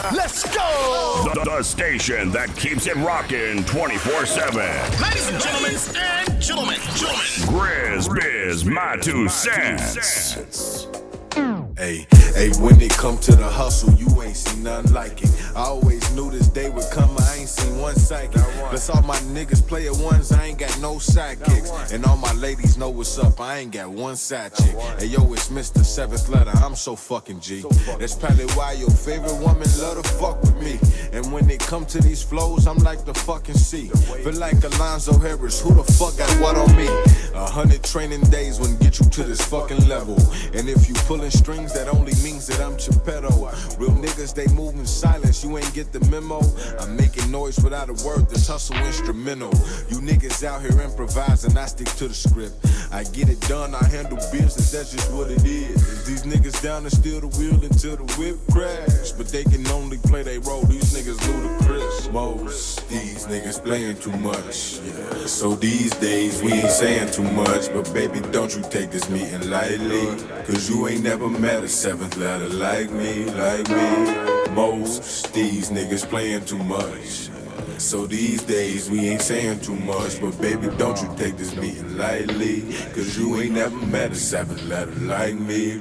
Let's go! The station that keeps it rocking 24/7. Ladies and gentlemen, Grizz Biz, my 2 cents. Hey, when it come to the hustle, you ain't seen nothing like it. I always knew this day would come, I ain't seen one psychic. Plus all my niggas play at ones, I ain't got no sidekicks. And all my ladies know what's up, I ain't got one side chick. Hey yo, it's Mr. Seventh Letter, I'm so fucking G. That's probably why your favorite woman love to fuck with me. And when it come to these flows, I'm like the fucking sea. Feel like Alonzo Harris, who the fuck got what on me? 100 training days wouldn't get you to this fucking level. And if you pulling strings, that only means that I'm Geppetto. Real niggas, they move in silence, you ain't get the memo. I'm making noise without a word, this hustle instrumental. You niggas out here improvising, I stick to the script. I get it done, I handle business, that's just what it is. These niggas down to steal the wheel until the whip crash. But they can only play their role, these niggas ludicrous. Most these niggas playing too much, yeah. So these days we ain't saying too much. But baby, don't you take this meeting lightly, cause you ain't never met a seventh letter like me. Most these niggas playing too much. So these days we ain't saying too much. But baby, don't you take this meeting lightly, cause you ain't never met a seventh letter like me,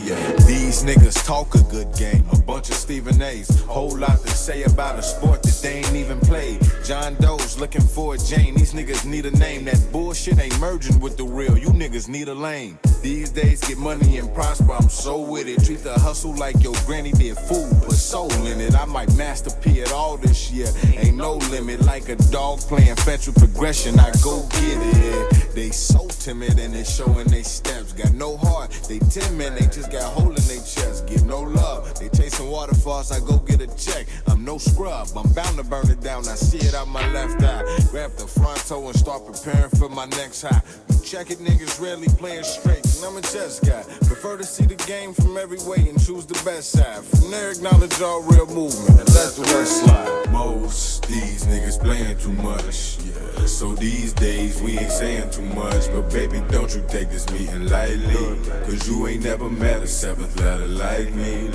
yeah. These niggas talk a good game, a bunch of Stephen A's. Whole lot to say about a sport that they ain't even played. John Doe's looking for a Jane, these niggas need a name. That bullshit ain't merging with the real, you niggas need a lane. These days get money and prosper, I'm so with it. Treat the hustle like your granny did food, put soul in it. I might master P at all this year, ain't no limit. Like a dog playing fetch with progression, I go get it. They so timid and they showing they steps. Got no heart, they timid, they just got hole in their chest. Get no love, they chasing waterfalls, I go get a check. I'm no scrub, I'm bound to burn it down. I see it out my left eye. Grab the front toe and start preparing for my next high. You check it, niggas rarely playing straight. I'm a chess guy, prefer to see the game from every way and choose the best side. From there, acknowledge all real movement and let the rest slide. Most these niggas playing too much, yeah. So these days we ain't saying too much. But baby, don't you take this meeting lightly, cause you ain't never met a seventh letter like me.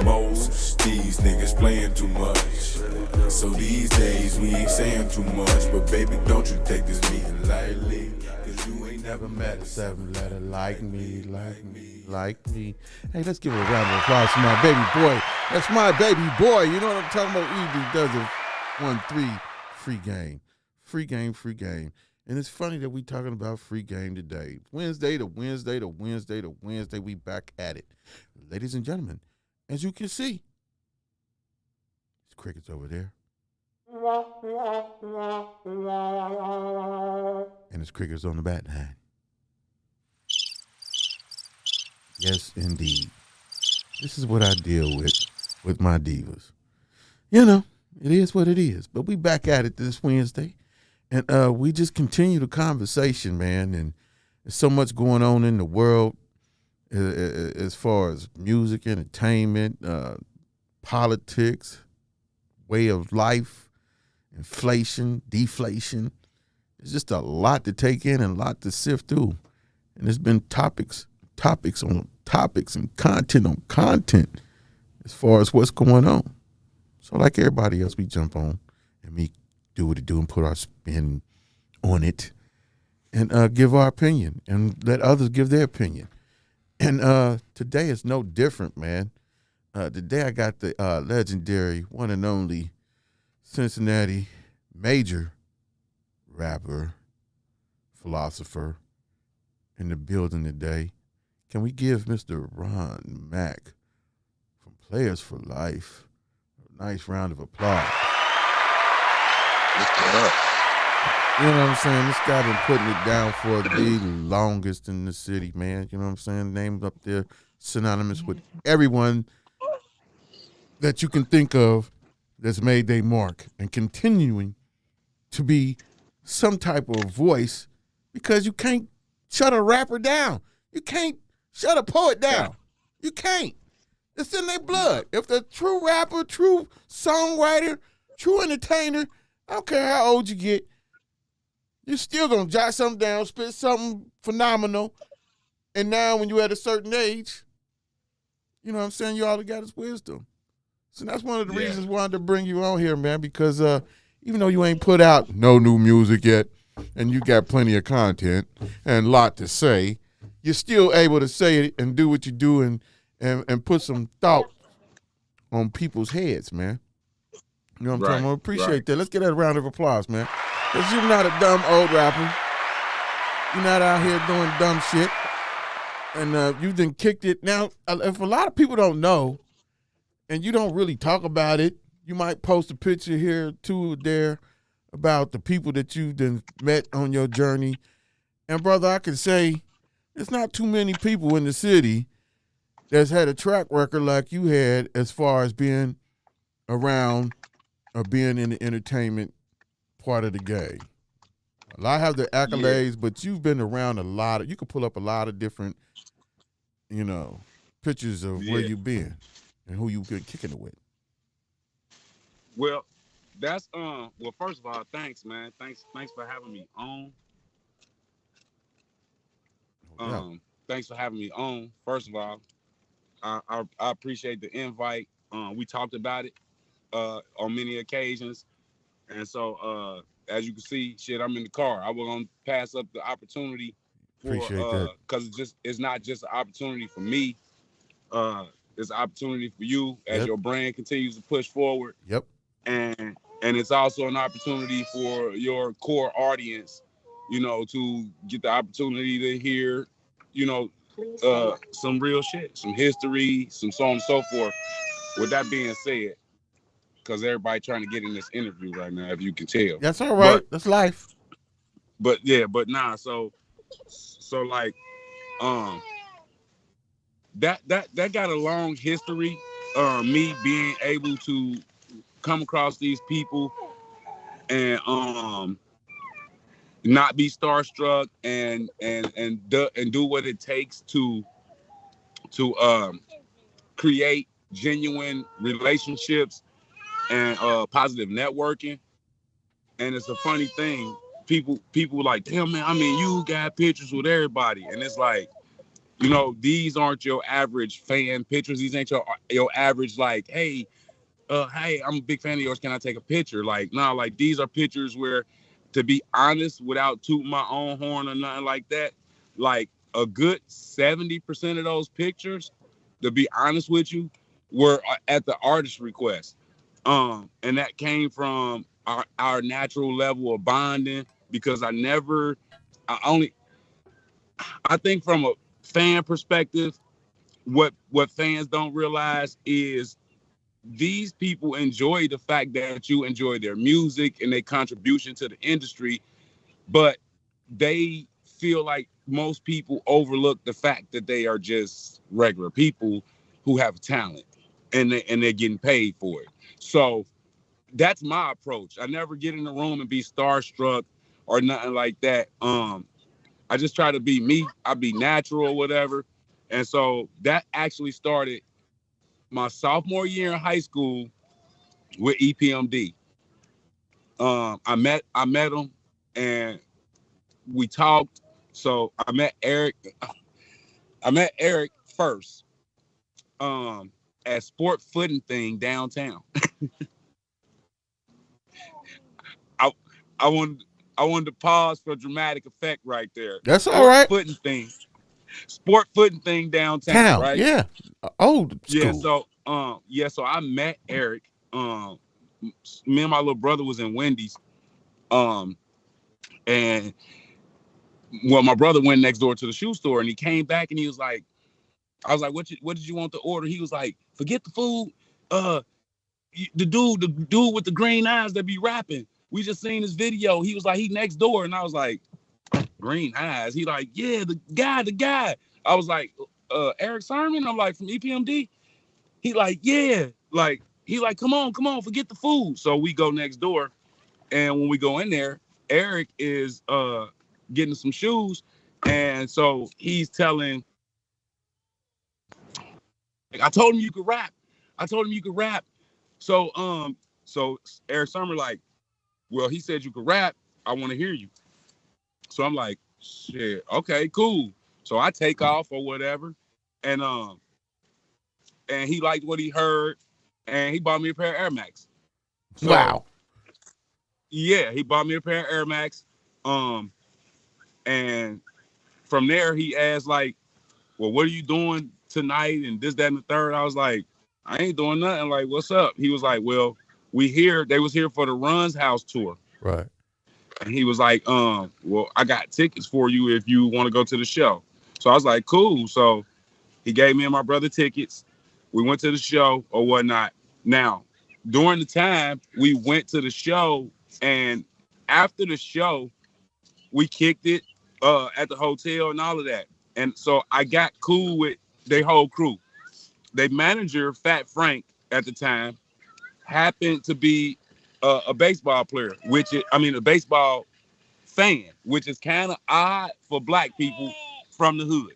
Most these niggas playing too much. So these days we ain't saying too much. But baby, don't you take this meeting lightly, cause you ain't never met a seventh letter like me. Hey, let's give a round of applause to my baby boy. That's my baby boy. You know what I'm talking about? Easy does it 1-3 free game. And it's funny that we talking about free game today. Wednesday, we back at it. Ladies and gentlemen, as you can see, it's crickets over there. And it's crickets on the bat line. Yes, indeed. This is what I deal with my divas. You know, it is what it is. But we back at it this Wednesday. And we just continue the conversation, man. And there's so much going on in the world as far as music, entertainment, politics, way of life, inflation, deflation. There's just a lot to take in and a lot to sift through. And there's been topics on topics and content on content as far as what's going on. So like everybody else, we jump on and we do what it do and put our spin on it and give our opinion and let others give their opinion. And today is no different, man. Today I got the legendary, one and only Cincinnati major rapper, philosopher in the building today. Can we give Mr. Ron Mack from Players4Life a nice round of applause? You know what I'm saying? This guy been putting it down for the longest in the city, man. You know what I'm saying? Named up there synonymous with everyone that you can think of that's made their mark and continuing to be some type of voice, because you can't shut a rapper down. You can't shut a poet down. You can't. It's in their blood. If they're true rapper, true songwriter, true entertainer, I don't care how old you get, you're still going to jot something down, spit something phenomenal. And now when you're at a certain age, you know what I'm saying, you all got is wisdom. So that's one of the Yeah. reasons why I wanted to bring you on here, man, because even though you ain't put out no new music yet and you got plenty of content and a lot to say, you're still able to say it and do what you do and put some thought on people's heads, man. You know what I'm talking about? I appreciate that. Let's get a round of applause, man. Because you're not a dumb old rapper. You're not out here doing dumb shit. And you done kicked it. Now, if a lot of people don't know, and you don't really talk about it, you might post a picture here, two there, about the people that you done met on your journey. And, brother, I can say there's not too many people in the city that's had a track record like you had as far as being around or being in the entertainment part of the game. A lot have the accolades, but you've been around a lot. You could pull up a lot of different, pictures of where you've been and who you've been kicking it with. Well, that's well, first of all, thanks, man. Thanks for having me on. Thanks for having me on. First of all, I appreciate the invite. We talked about it on many occasions. And so, as you can see, I'm in the car. I was gonna pass up the opportunity for because it's not just an opportunity for me. It's an opportunity for you as your brand continues to push forward. Yep. And it's also an opportunity for your core audience, to get the opportunity to hear, some real shit, some history, some so on and so forth. With that being said, because everybody trying to get in this interview right now, if you can tell. That's all right. That's life. But nah. So like, that got a long history. Me being able to come across these people and not be starstruck and do what it takes to create genuine relationships and positive networking. And it's a funny thing. People like, damn, man, I mean, you got pictures with everybody. And it's like, these aren't your average fan pictures. These ain't your average, like, hey, I'm a big fan of yours. Can I take a picture? Like, nah, like these are pictures where, to be honest, without tooting my own horn or nothing like that, like a good 70% of those pictures, to be honest with you, were at the artist's request. And that came from our natural level of bonding, because I think from a fan perspective, what fans don't realize is these people enjoy the fact that you enjoy their music and their contribution to the industry, but they feel like most people overlook the fact that they are just regular people who have talent and they're getting paid for it. So that's my approach. I never get in the room and be starstruck or nothing like that. I just try to be me. I be natural or whatever. And so that actually started my sophomore year in high school with EPMD. I met him and we talked. So I met Eric first at Sport Footing Thing downtown. I wanted to pause for dramatic effect right there. That's all right. Sport Footing Thing downtown, right? Yeah. Old school. Yeah, so I met Eric. Me and my little brother was in Wendy's. And my brother went next door to the shoe store and he came back and he was like, I was like, what did you want to order? He was like, forget the food. The dude with the green eyes that be rapping. We just seen his video. He was like, he next door. And I was like, green eyes. He like, yeah, the guy. I was like, Eric Sermon? I'm like, from EPMD? He like, yeah. Like, he like, come on, forget the food. So we go next door. And when we go in there, Eric is getting some shoes. And so he's telling, like, I told him you could rap. So Eric Summer like, well, he said you could rap. I want to hear you. So I'm like, shit, okay, cool. So I take off or whatever. And he liked what he heard. and he bought me a pair of Air Max. So, Wow. Yeah, he bought me a pair of Air Max. And from there he asked like, well, what are you doing tonight? And this, that, and the third. I was like, I ain't doing nothing. Like, what's up? He was like, well, they was here for the Run's house tour. Right. And he was like, well, I got tickets for you if you want to go to the show. So I was like, cool. So he gave me and my brother tickets. We went to the show or whatnot. Now, during the time we went to the show, and after the show, we kicked it at the hotel and all of that. And so I got cool with their whole crew. Their manager, Fat Frank, at the time, happened to be a baseball player, a baseball fan, which is kind of odd for black people from the hood.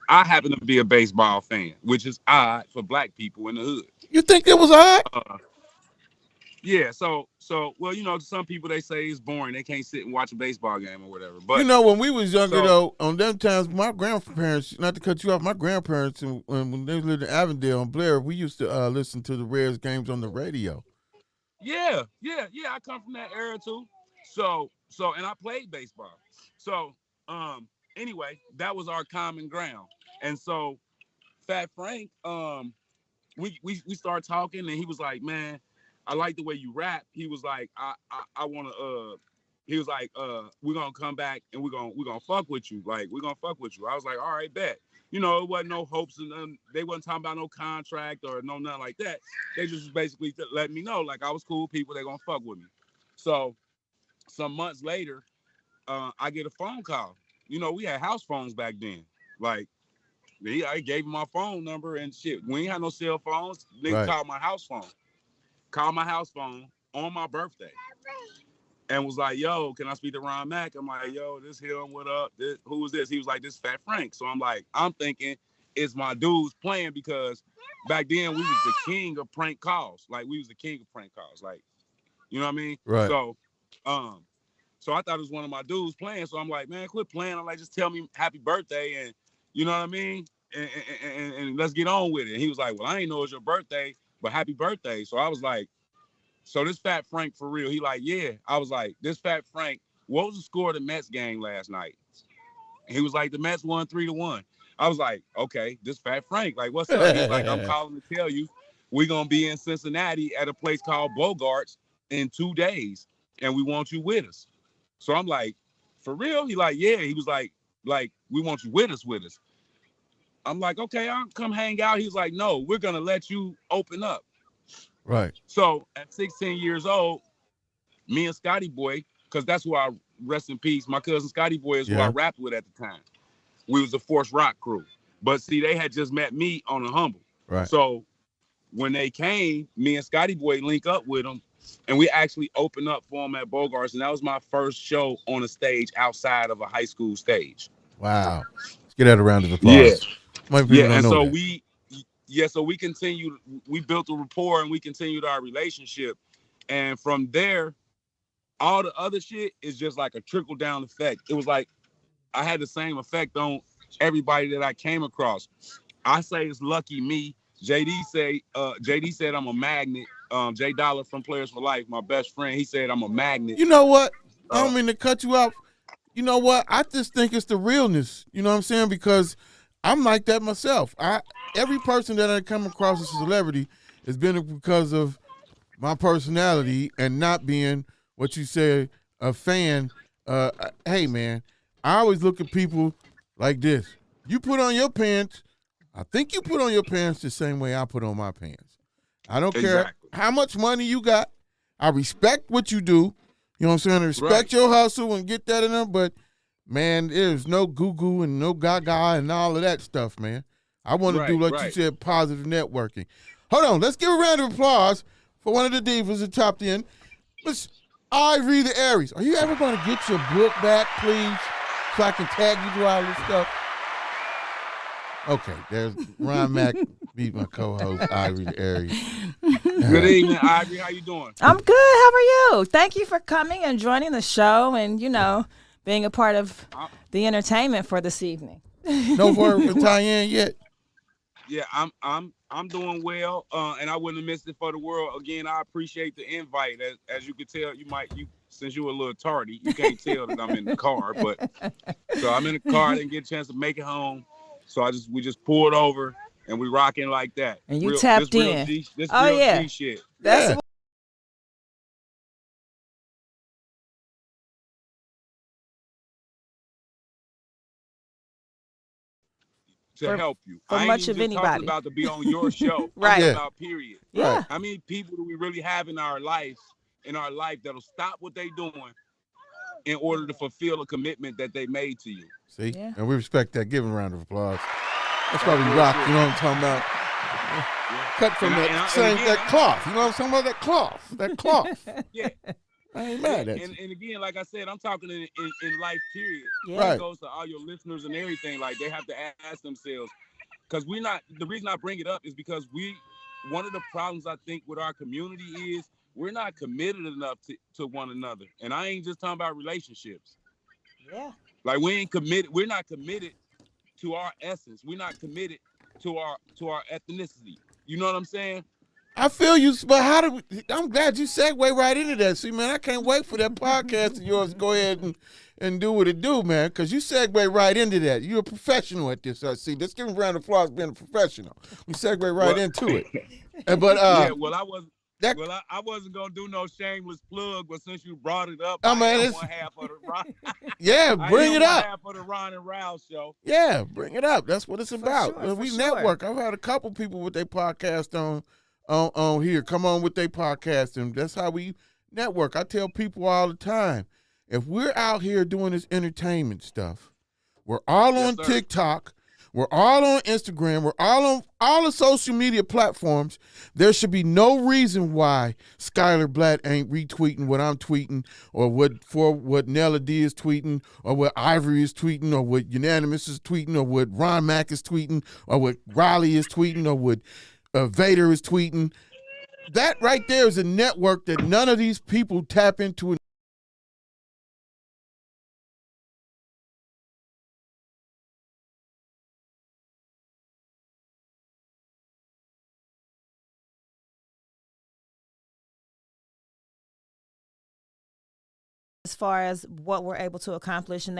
I happen to be a baseball fan, which is odd for black people in the hood. You think it was odd? Yeah, so well, some people, they say it's boring. They can't sit and watch a baseball game or whatever. But when we was younger, though, on them times, my grandparents, not to cut you off, my grandparents, when they lived in Avondale and Blair, we used to listen to the Reds games on the radio. Yeah, I come from that era too. So, and I played baseball. So, anyway, that was our common ground. And so, Fat Frank, we started talking, and he was like, man, I like the way you rap. He was like, I want to, he was like, we're going to come back and we're going to fuck with you. Like, we're going to fuck with you. I was like, all right, bet. It wasn't no hopes, and they wasn't talking about no contract or nothing like that. They just basically let me know, like, I was cool people, they're going to fuck with me. So some months later, I get a phone call. We had house phones back then. Like, I gave him my phone number and shit. We ain't had no cell phones. Nigga called my house phone. Called my house phone on my birthday. And was like, yo, can I speak to Ron Mack? I'm like, yo, this him, what up? Who is this? He was like, this Fat Frank. So I'm thinking it's my dudes playing, because back then we was the king of prank calls. Like, we was the king of prank calls. Like, you know what I mean? Right. So I thought it was one of my dudes playing. So I'm like, man, quit playing. I'm like, just tell me happy birthday, and you know what I mean? And let's get on with it. And he was like, well, I ain't know it was your birthday, but happy birthday. So I was like, so this Fat Frank for real? He like, yeah. I was like, this Fat Frank, what was the score of the Mets game last night? And he was like, the Mets won 3-1. I was like, okay, this Fat Frank, like, what's up? He's like, I'm calling to tell you we're going to be in Cincinnati at a place called Bogart's in 2 days, and we want you with us. So I'm like, for real? He like, yeah. He was like, we want you with us. I'm like, okay, I'll come hang out. He's like, no, we're going to let you open up. Right. So at 16 years old, me and Scotty Boy, because that's who I, rest in peace, my cousin Scotty Boy is who I rapped with at the time. We was a Force Rock crew. But see, they had just met me on a humble. Right. So when they came, me and Scotty Boy link up with them, and we actually opened up for them at Bogart's, and that was my first show on a stage outside of a high school stage. Wow. Let's get that a round of applause. Yeah, and so we continued, we built a rapport, and we continued our relationship. And from there, all the other shit is just like a trickle down effect. It was like I had the same effect on everybody that I came across. I say it's lucky me. JD said I'm a magnet. J Dollar from Players4Life, my best friend, he said I'm a magnet. You know what? I don't mean to cut you off. You know what? I just think it's the realness. You know what I'm saying? Because I'm like that myself. Every person that I come across as a celebrity has been because of my personality and not being what you say, a fan. Hey, man, I always look at people like this. You put on your pants, I think you put on your pants the same way I put on my pants. I don't care how much money you got. I respect what you do. You know what I'm saying? I respect your hustle and get that in there, but man, there's no goo-goo and no gaga and all of that stuff, man. I want to do, like you said, positive networking. Hold on. Let's give a round of applause for one of the divas that topped in. Miss IvoryTheAries. Are you ever going to get your book back, please, so I can tag you through all this stuff? Okay, there's Ron Mack, be my co-host, IvoryTheAries. Good evening, Ivory. How you doing? I'm good. How are you? Thank you for coming and joining the show and, being a part of the entertainment for this evening. No word for Tyann yet? Yeah, I'm doing well, and I wouldn't have missed it for the world. Again, I appreciate the invite. As you could tell, since you were a little tardy, you can't tell that I'm in the car. But so I'm in the car. I didn't get a chance to make it home, so we just pulled over and we rocking like that. And you tapped in. This Oh, real yeah. G shit. That's to help you. for I ain't much even of just anybody. talking about to be on your show. Right. I'm Yeah. about period. Yeah. Right. How many people do we really have in our life that'll stop what they doing in order to fulfill a commitment that they made to you? See? Yeah. And we respect that. Give him a round of applause. That's why we rock. You know what I'm talking about? Cut from that cloth. You know what I'm talking about? That cloth. That cloth. Yeah. I ain't mad at you. And again, like I said, I'm talking in life, period. Yeah. Right. It goes to all your listeners and everything. Like, they have to ask themselves, because the reason I bring it up is because one of the problems I think with our community is we're not committed enough to one another. And I ain't just talking about relationships. Yeah. Like, we're not committed to our essence. We're not committed to our ethnicity. You know what I'm saying? I feel you, but I'm glad you segue right into that. See, man, I can't wait for that podcast of yours to go ahead and do what it do, man, because you segue right into that. You're a professional at this, I see. Let's give him a round of applause being a professional. We segue right into it. But yeah, well, I wasn't gonna do no shameless plug, but since you brought it up, I am one half of the Ron. Yeah, bring it up. Half of the Ron and Rouse show. Yeah, bring it up. That's what it's about. Sure, we for network. I've had a couple people with their podcast on here. Come on with their podcast, and that's how we network. I tell people all the time, if we're out here doing this entertainment stuff, we're all on TikTok, we're all on Instagram, we're all on all the social media platforms. There should be no reason why Skylar Blatt ain't retweeting what I'm tweeting, or what Nella D is tweeting, or what Ivory is tweeting, or what Unanimous is tweeting, or what Ron Mack is tweeting, or what Riley is tweeting, or what Vader is tweeting. That right there is a network that none of these people tap into. As far as what we're able to accomplish, and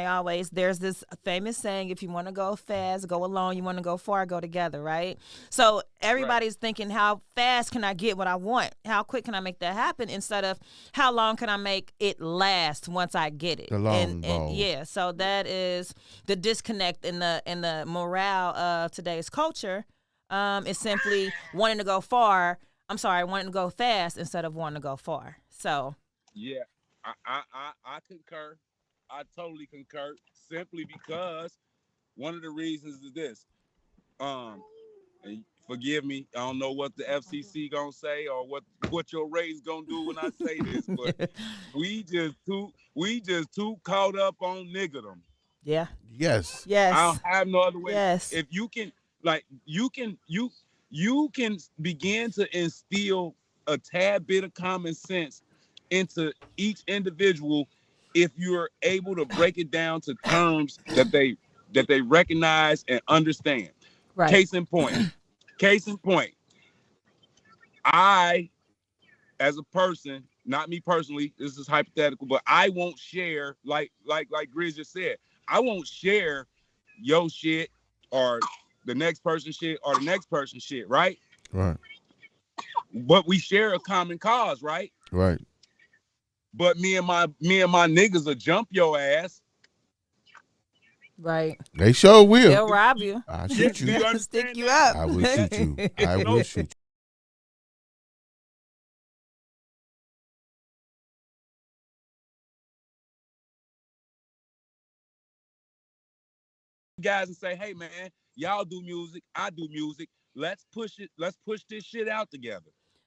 there's this famous saying, if you want to go fast, go alone. You want to go far, go together, right? So everybody's thinking, how fast can I get what I want? How quick can I make that happen? Instead of how long can I make it last once I get it? The long ball. Yeah, so that is the disconnect in the morale of today's culture. Is simply wanting to go fast instead of wanting to go far. So yeah. I concur. I totally concur. Simply because one of the reasons is this. And forgive me, I don't know what the FCC gonna say or what your rate's gonna do when I say this, but we just too caught up on niggerdom. yeah. Yes. Yes. I don't have no other way. Yes. If you can, you can begin to instill a tad bit of common sense into each individual if you're able to break it down to terms that they recognize and understand. Right. Case in point, I, as a person, not me personally, this is hypothetical, but I won't share, like Grizz just said, I won't share your shit or the next person's shit or the next person's shit, right? Right. But we share a common cause, right? Right. But me and my niggas will jump your ass. Right. They sure will. They'll rob you. I'll shoot you. You Stick you up. I will shoot you. I will shoot you. Guys and say, hey man, y'all do music, I do music. Let's push it. Let's push this shit out together.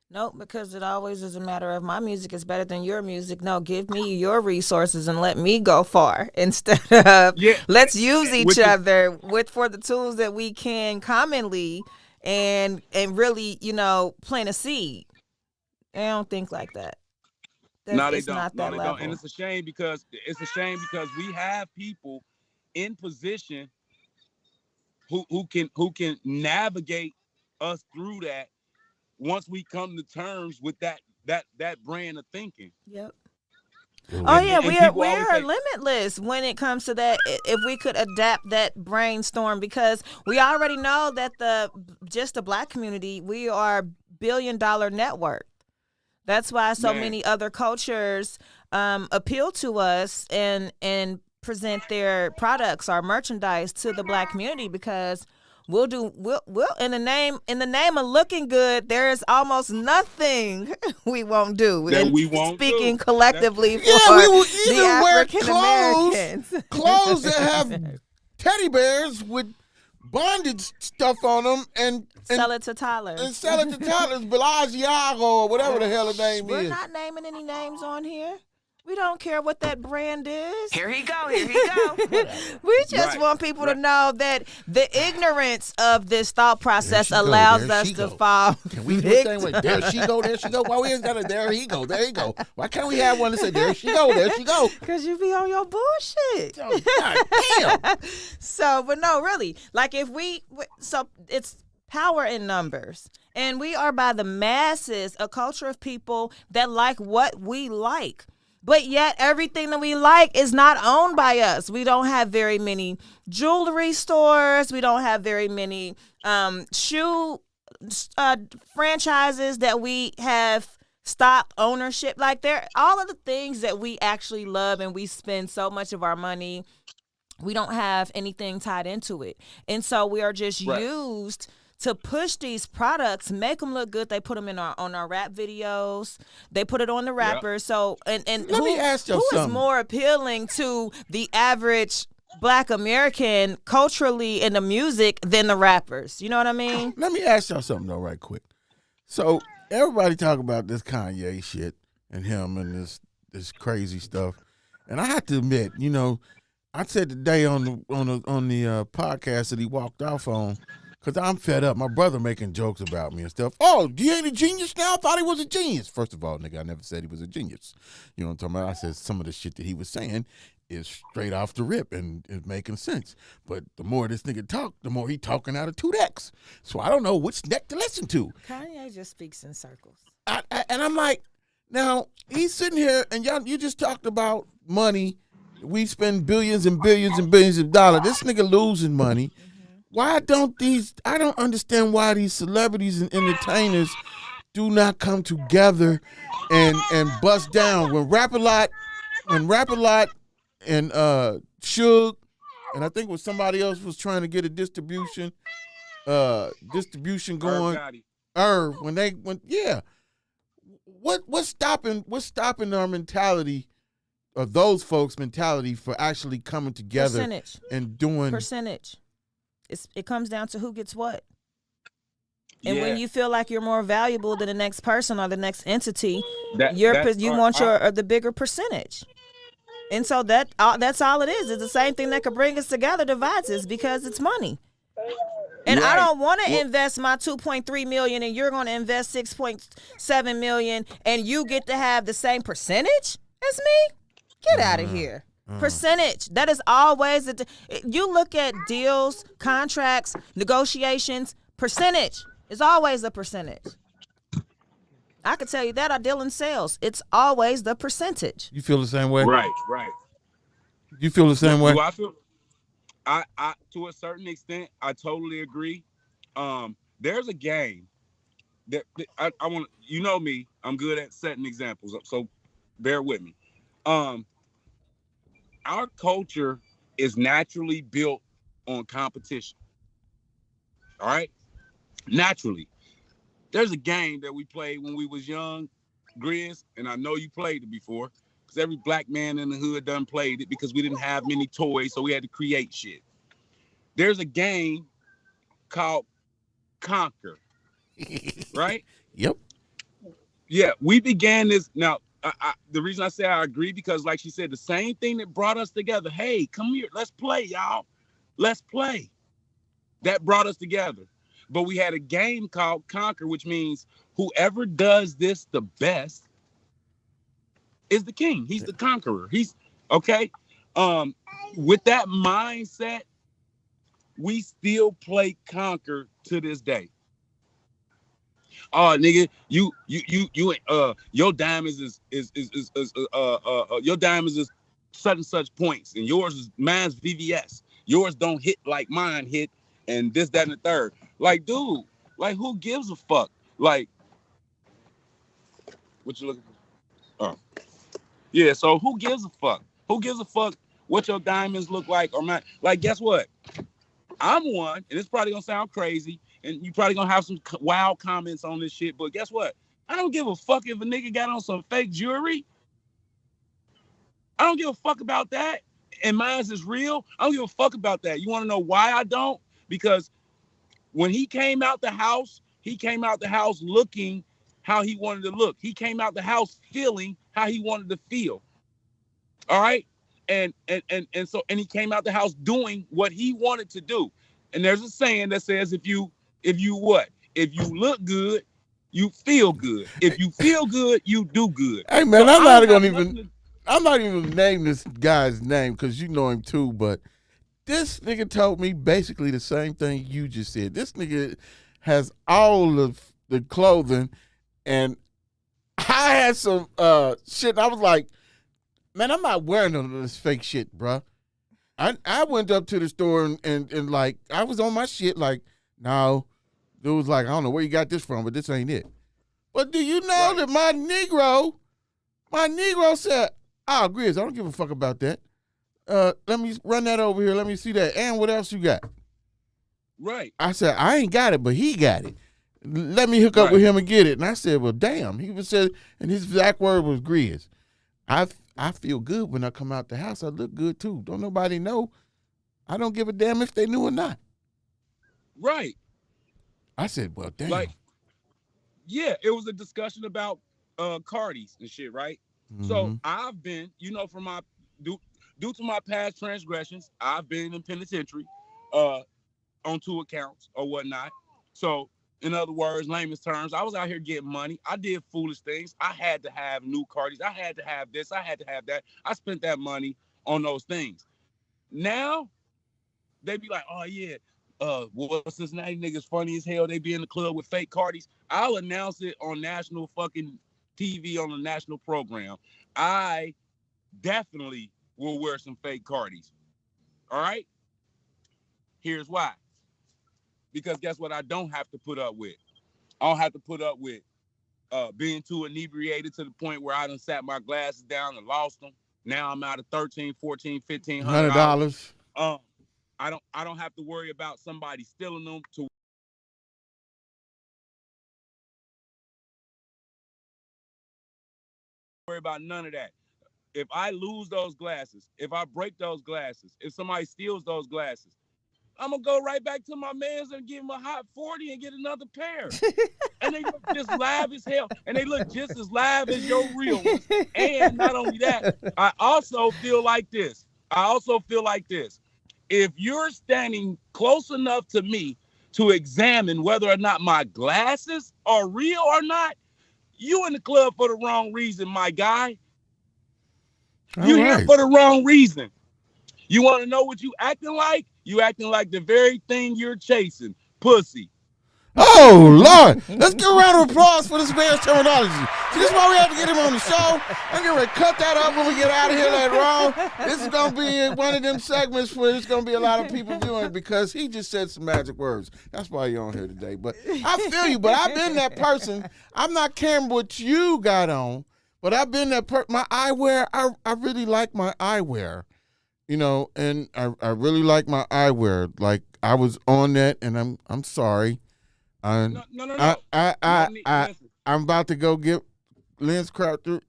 Nope, because it always is a matter of my music is better than your music. No, give me your resources and let me go far instead of let's use each other for the tools that we can commonly and really, plant a seed. They don't think like that. No, they it's don't. Not No, that they level. don't. And it's a shame because we have people in position who can navigate us through that once we come to terms with that brand of thinking. Yep. Ooh. Oh yeah, and we people always are say- limitless when it comes to that. If we could adapt that brainstorm, because we already know that the Black community, we are billion-dollar network. That's why so many other cultures appeal to us and present their products or merchandise to the Black community, because we'll in the name of looking good, there is almost nothing we won't do. That And we won't speaking do. collectively for Yeah, we will the even wear African Americans. clothes that have teddy bears with bondage stuff on them, and Sell it to Tyler. and sell it to Tyler's Bellagio or whatever the hell the name We're is. not naming any names on here. We don't care what that brand is. Here he go. Here he go. We just Right, want people to know that the ignorance of this thought process There she go, allows there us she to go. fall Can we do a thing with there she go, there she go? Why we ain't got a there he go, there he go? Why can't we have one that say there she go, there she go? Because you be on your bullshit. Oh, God damn. So, but no, really, like so it's power in numbers. And we are by the masses, a culture of people that like what we like. But yet everything that we like is not owned by us. We don't have very many jewelry stores. We don't have very many shoe franchises that we have stock ownership. Like all of the things that we actually love and we spend so much of our money, we don't have anything tied into it. And so we are just used to push these products, make them look good. They put them on our rap videos. They put it on the rappers. So and Let me ask you who is something. more appealing to the average Black American culturally in the music than the rappers? You know what I mean? Let me ask y'all something though, right quick. So everybody talk about this Kanye shit and him and this crazy stuff, and I have to admit, you know, I said today on the podcast that he walked off on, because I'm fed up. My brother making jokes about me and stuff. Oh, you ain't a genius now? I thought he was a genius. First of all, nigga, I never said he was a genius. You know what I'm talking about? I said some of the shit that he was saying is straight off the rip and is making sense. But the more this nigga talk, the more he talking out of 2X. So I don't know which neck to listen to. Kanye just speaks in circles. And I'm like, now, he's sitting here, and y'all, you just talked about money. We spend billions and billions and billions of dollars. This nigga losing money. Why don't I don't understand why these celebrities and entertainers do not come together and bust down. When Rap-A-Lot and Suge, and I think when somebody else was trying to get a distribution going, Irv, what's stopping our mentality, or those folks' mentality, for actually coming together Percentage. and doing Percentage. It comes down to who gets what. And when you feel like you're more valuable than the next person or the next entity, you want the bigger percentage. And so that's all it is. It's the same thing that could bring us together, divides us, because it's money. And I don't want to invest my $2.3 million and you're going to invest $6.7 million and you get to have the same percentage as me. Get out of here. Percentage. That is always you look at deals, contracts, negotiations, percentage. It's always a percentage. I can tell you that. I deal in sales. It's always the percentage. You feel the same way? Right. You feel the same way? Do I feel? I to a certain extent, I totally agree. There's a game that I want. You know me. I'm good at setting examples. So bear with me. Our culture is naturally built on competition. All right? Naturally. There's a game that we played when we was young, Grizz, and I know you played it before, because every black man in the hood done played it, because we didn't have many toys, so we had to create shit. There's a game called Conquer, right? Yep. Yeah, we began this. Now, the reason I say I agree, because like she said, the same thing that brought us together. Hey, come here. Let's play, y'all. Let's play. That brought us together. But we had a game called Conquer, which means whoever does this the best is the king. He's the conqueror. He's okay. With that mindset, we still play Conquer to this day. oh nigga, your diamonds your diamonds is such and such points, and mine's VVS. Yours don't hit like mine hit, and this, that, and the third. Like, dude, like who gives a fuck? Like, what you looking for? Oh. Yeah, so who gives a fuck? Who gives a fuck what your diamonds look like or not? Like, guess what? I'm one, and it's probably gonna sound crazy, and you probably gonna have some wild comments on this shit, but guess what? I don't give a fuck if a nigga got on some fake jewelry. I don't give a fuck about that. And mine's is real. I don't give a fuck about that. You want to know why I don't? Because when he came out the house looking how he wanted to look. He came out the house feeling how he wanted to feel. All right? And he came out the house doing what he wanted to do. And there's a saying that says if you look good, you feel good. If you feel good, you do good. Hey man, so I'm not even name this guy's name because you know him too, but this nigga told me basically the same thing you just said. This nigga has all of the clothing, and I had some shit, and I was like, man, I'm not wearing none of this fake shit, bruh. I went up to the store and like, I was on my shit like, no. It was like, I don't know where you got this from, but this ain't it. But do you know that my Negro said, oh, Grizz, I don't give a fuck about that. Let me run that over here. Let me see that. And what else you got? Right. I said, I ain't got it, but he got it. Let me hook up with him and get it. And I said, well, damn. He was said, and his exact word was Grizz. I feel good when I come out the house. I look good too. Don't nobody know. I don't give a damn if they knew or not. Right. I said, well, damn. Like, yeah, it was a discussion about Cardis and shit, right? Mm-hmm. So I've been, from my due to my past transgressions, I've been in penitentiary on 2 accounts or whatnot. So, in other words, layman's terms, I was out here getting money. I did foolish things. I had to have new Cardis. I had to have this. I had to have that. I spent that money on those things. Now, they be like, oh, yeah, Cincinnati niggas funny as hell. They be in the club with fake Cardis. I'll announce it on national fucking TV on a national program. I definitely will wear some fake Cardis. All right? Here's why. Because guess what I don't have to put up with? I don't have to put up with being too inebriated to the point where I done sat my glasses down and lost them. Now I'm out of $1,300, $1,400, $1,500. I don't have to worry about somebody stealing them to worry about none of that. If I lose those glasses, if I break those glasses, if somebody steals those glasses, I'm going to go right back to my mans and give him a hot 40 and get another pair. And they look just live as hell. And they look just as live as your real ones. And not only that, I also feel like this. If you're standing close enough to me to examine whether or not my glasses are real or not, you in the club for the wrong reason, my guy. You here for the wrong reason. You want to know what you acting like? You acting like the very thing you're chasing, pussy. Oh, Lord. Let's give a round of applause for this man's terminology. See, this is why we have to get him on the show. I'm going to cut that up when we get out of here later on. This is going to be one of them segments where there's going to be a lot of people viewing it because he just said some magic words. That's why you're on here today. But I feel you, but I've been that person. I'm not caring what you got on, but I've been that person. My eyewear, I really like my eyewear. And I really like my eyewear. Like, I was on that, and I'm sorry. No. I'm about to go get lens cracked through.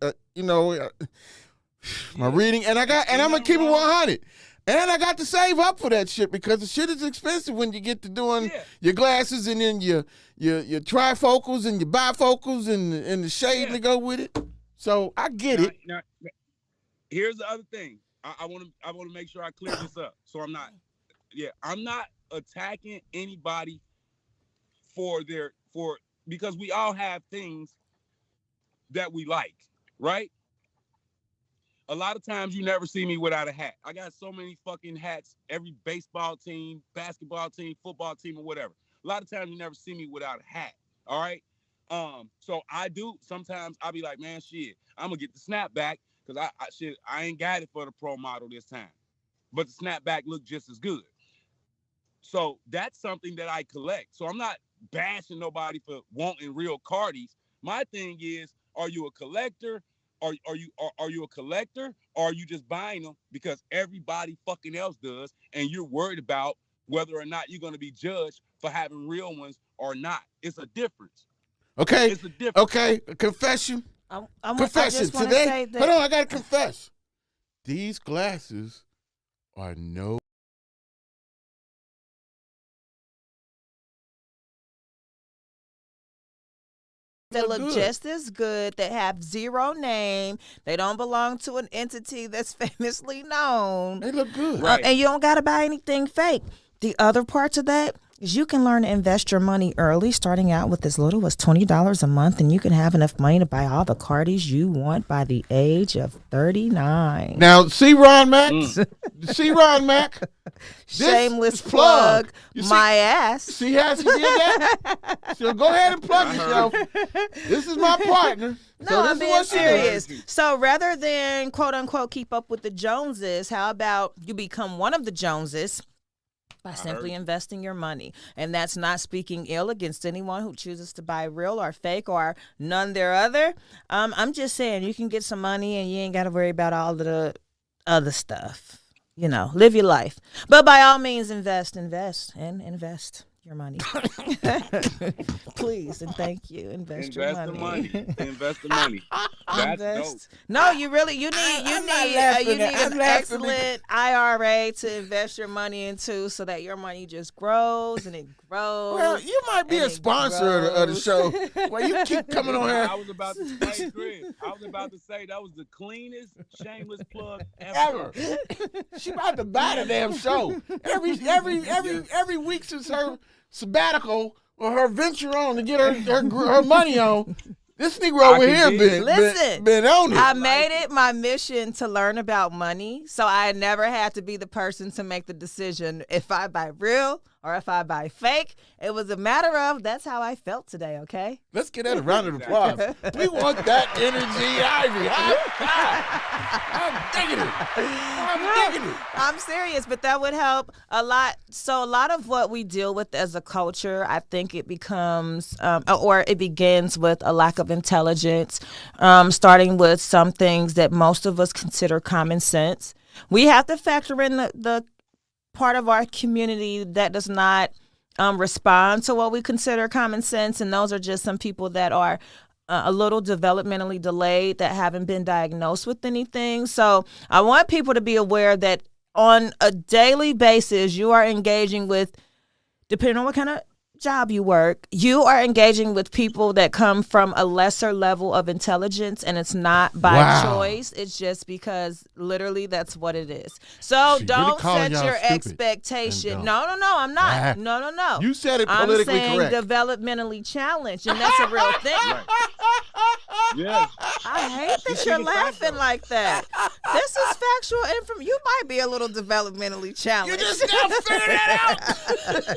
My reading, and I'm gonna keep it 100. And I got to save up for that shit because the shit is expensive when you get to doing your glasses and then your trifocals and your bifocals and the shade to go with it. So I get it. Now, here's the other thing. I want to make sure I clear this up. So I'm not attacking anybody because we all have things that we like, right? A lot of times you never see me without a hat. I got so many fucking hats, every baseball team, basketball team, football team, or whatever. A lot of times you never see me without a hat, all right? So I do sometimes I'll be like, man, shit, I'm gonna get the snapback because I ain't got it for the pro model this time. But the snapback look just as good. So that's something that I collect. So I'm not bashing nobody for wanting real Cardis. My thing is, are you a collector? Are you a collector? Or are you just buying them because everybody fucking else does, and you're worried about whether or not you're gonna be judged for having real ones or not? It's a difference. Okay. It's a difference. Okay. Confession. I Confession. just want to Today, say that. hold on, I gotta confess. These glasses are no. That look good. just as good, that have zero name. They don't belong to an entity that's famously known. They look good. Right. And you don't got to buy anything fake. The other parts of that is you can learn to invest your money early, starting out with as little as $20 a month, and you can have enough money to buy all the Cardis you want by the age of 39. Now, see Ron Mack? See Ron Mack? Shameless is plug, You see- my ass. See how she did that? So go ahead and plug yourself. This is my partner. No, so this I'm is being what she does. serious. So rather than quote unquote keep up with the Joneses, how about you become one of the Joneses by simply investing your money? And that's not speaking ill against anyone who chooses to buy real or fake or none thereother. I'm just saying you can get some money and you ain't got to worry about all of the other stuff. You know, live your life. But by all means, invest your money. Please and thank you. Invest your the money. money. Invest the money. That's dope. Invest. No, you need an excellent IRA to invest your money into, so that your money just grows and it grows. Well, you might be and a it sponsor of the grows. show. Well, you keep coming on here. I was about to say, Chris, that was the cleanest shameless plug ever. She about to buy the damn show. Every week since her sabbatical or her venture on to get her money on, this Negro over here been on it. I made it my mission to learn about money, so I never had to be the person to make the decision if I buy real or if I buy fake. It was a matter of that's how I felt today, okay? Let's get that a round of applause. We want that energy, Ivy. I'm digging it. I'm serious, but that would help a lot. So a lot of what we deal with as a culture, I think it becomes, or it begins with a lack of intelligence, starting with some things that most of us consider common sense. We have to factor in the part of our community that does not respond to what we consider common sense, and those are just some people that are a little developmentally delayed, that haven't been diagnosed with anything. So I want people to be aware that on a daily basis, you are engaging with, depending on what kind of job you work, you are engaging with people that come from a lesser level of intelligence, and it's not by choice. It's just because literally that's what it is. So don't set your expectation. No, I'm not. No. You said it politically correct. I'm saying developmentally challenged, and that's a real thing. Yes. I hate that you're laughing like that. This is factual information. You might be a little developmentally challenged. You just now figured that out.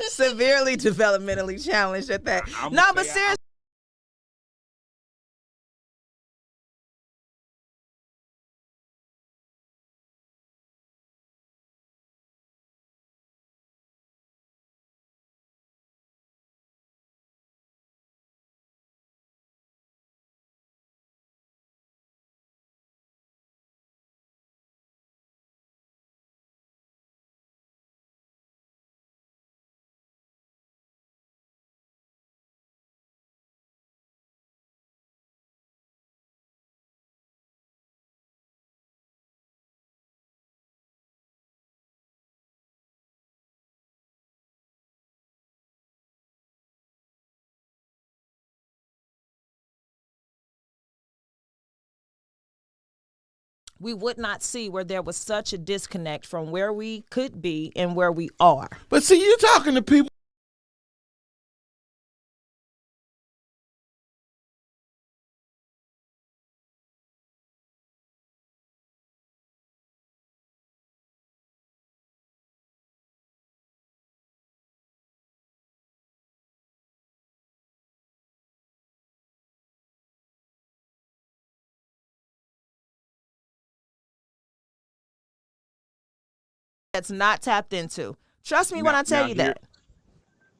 Severely developmentally challenged at that. No, but seriously. We would not see where there was such a disconnect from where we could be and where we are. But see, you're talking to people that's not tapped into. Trust me when I tell you that.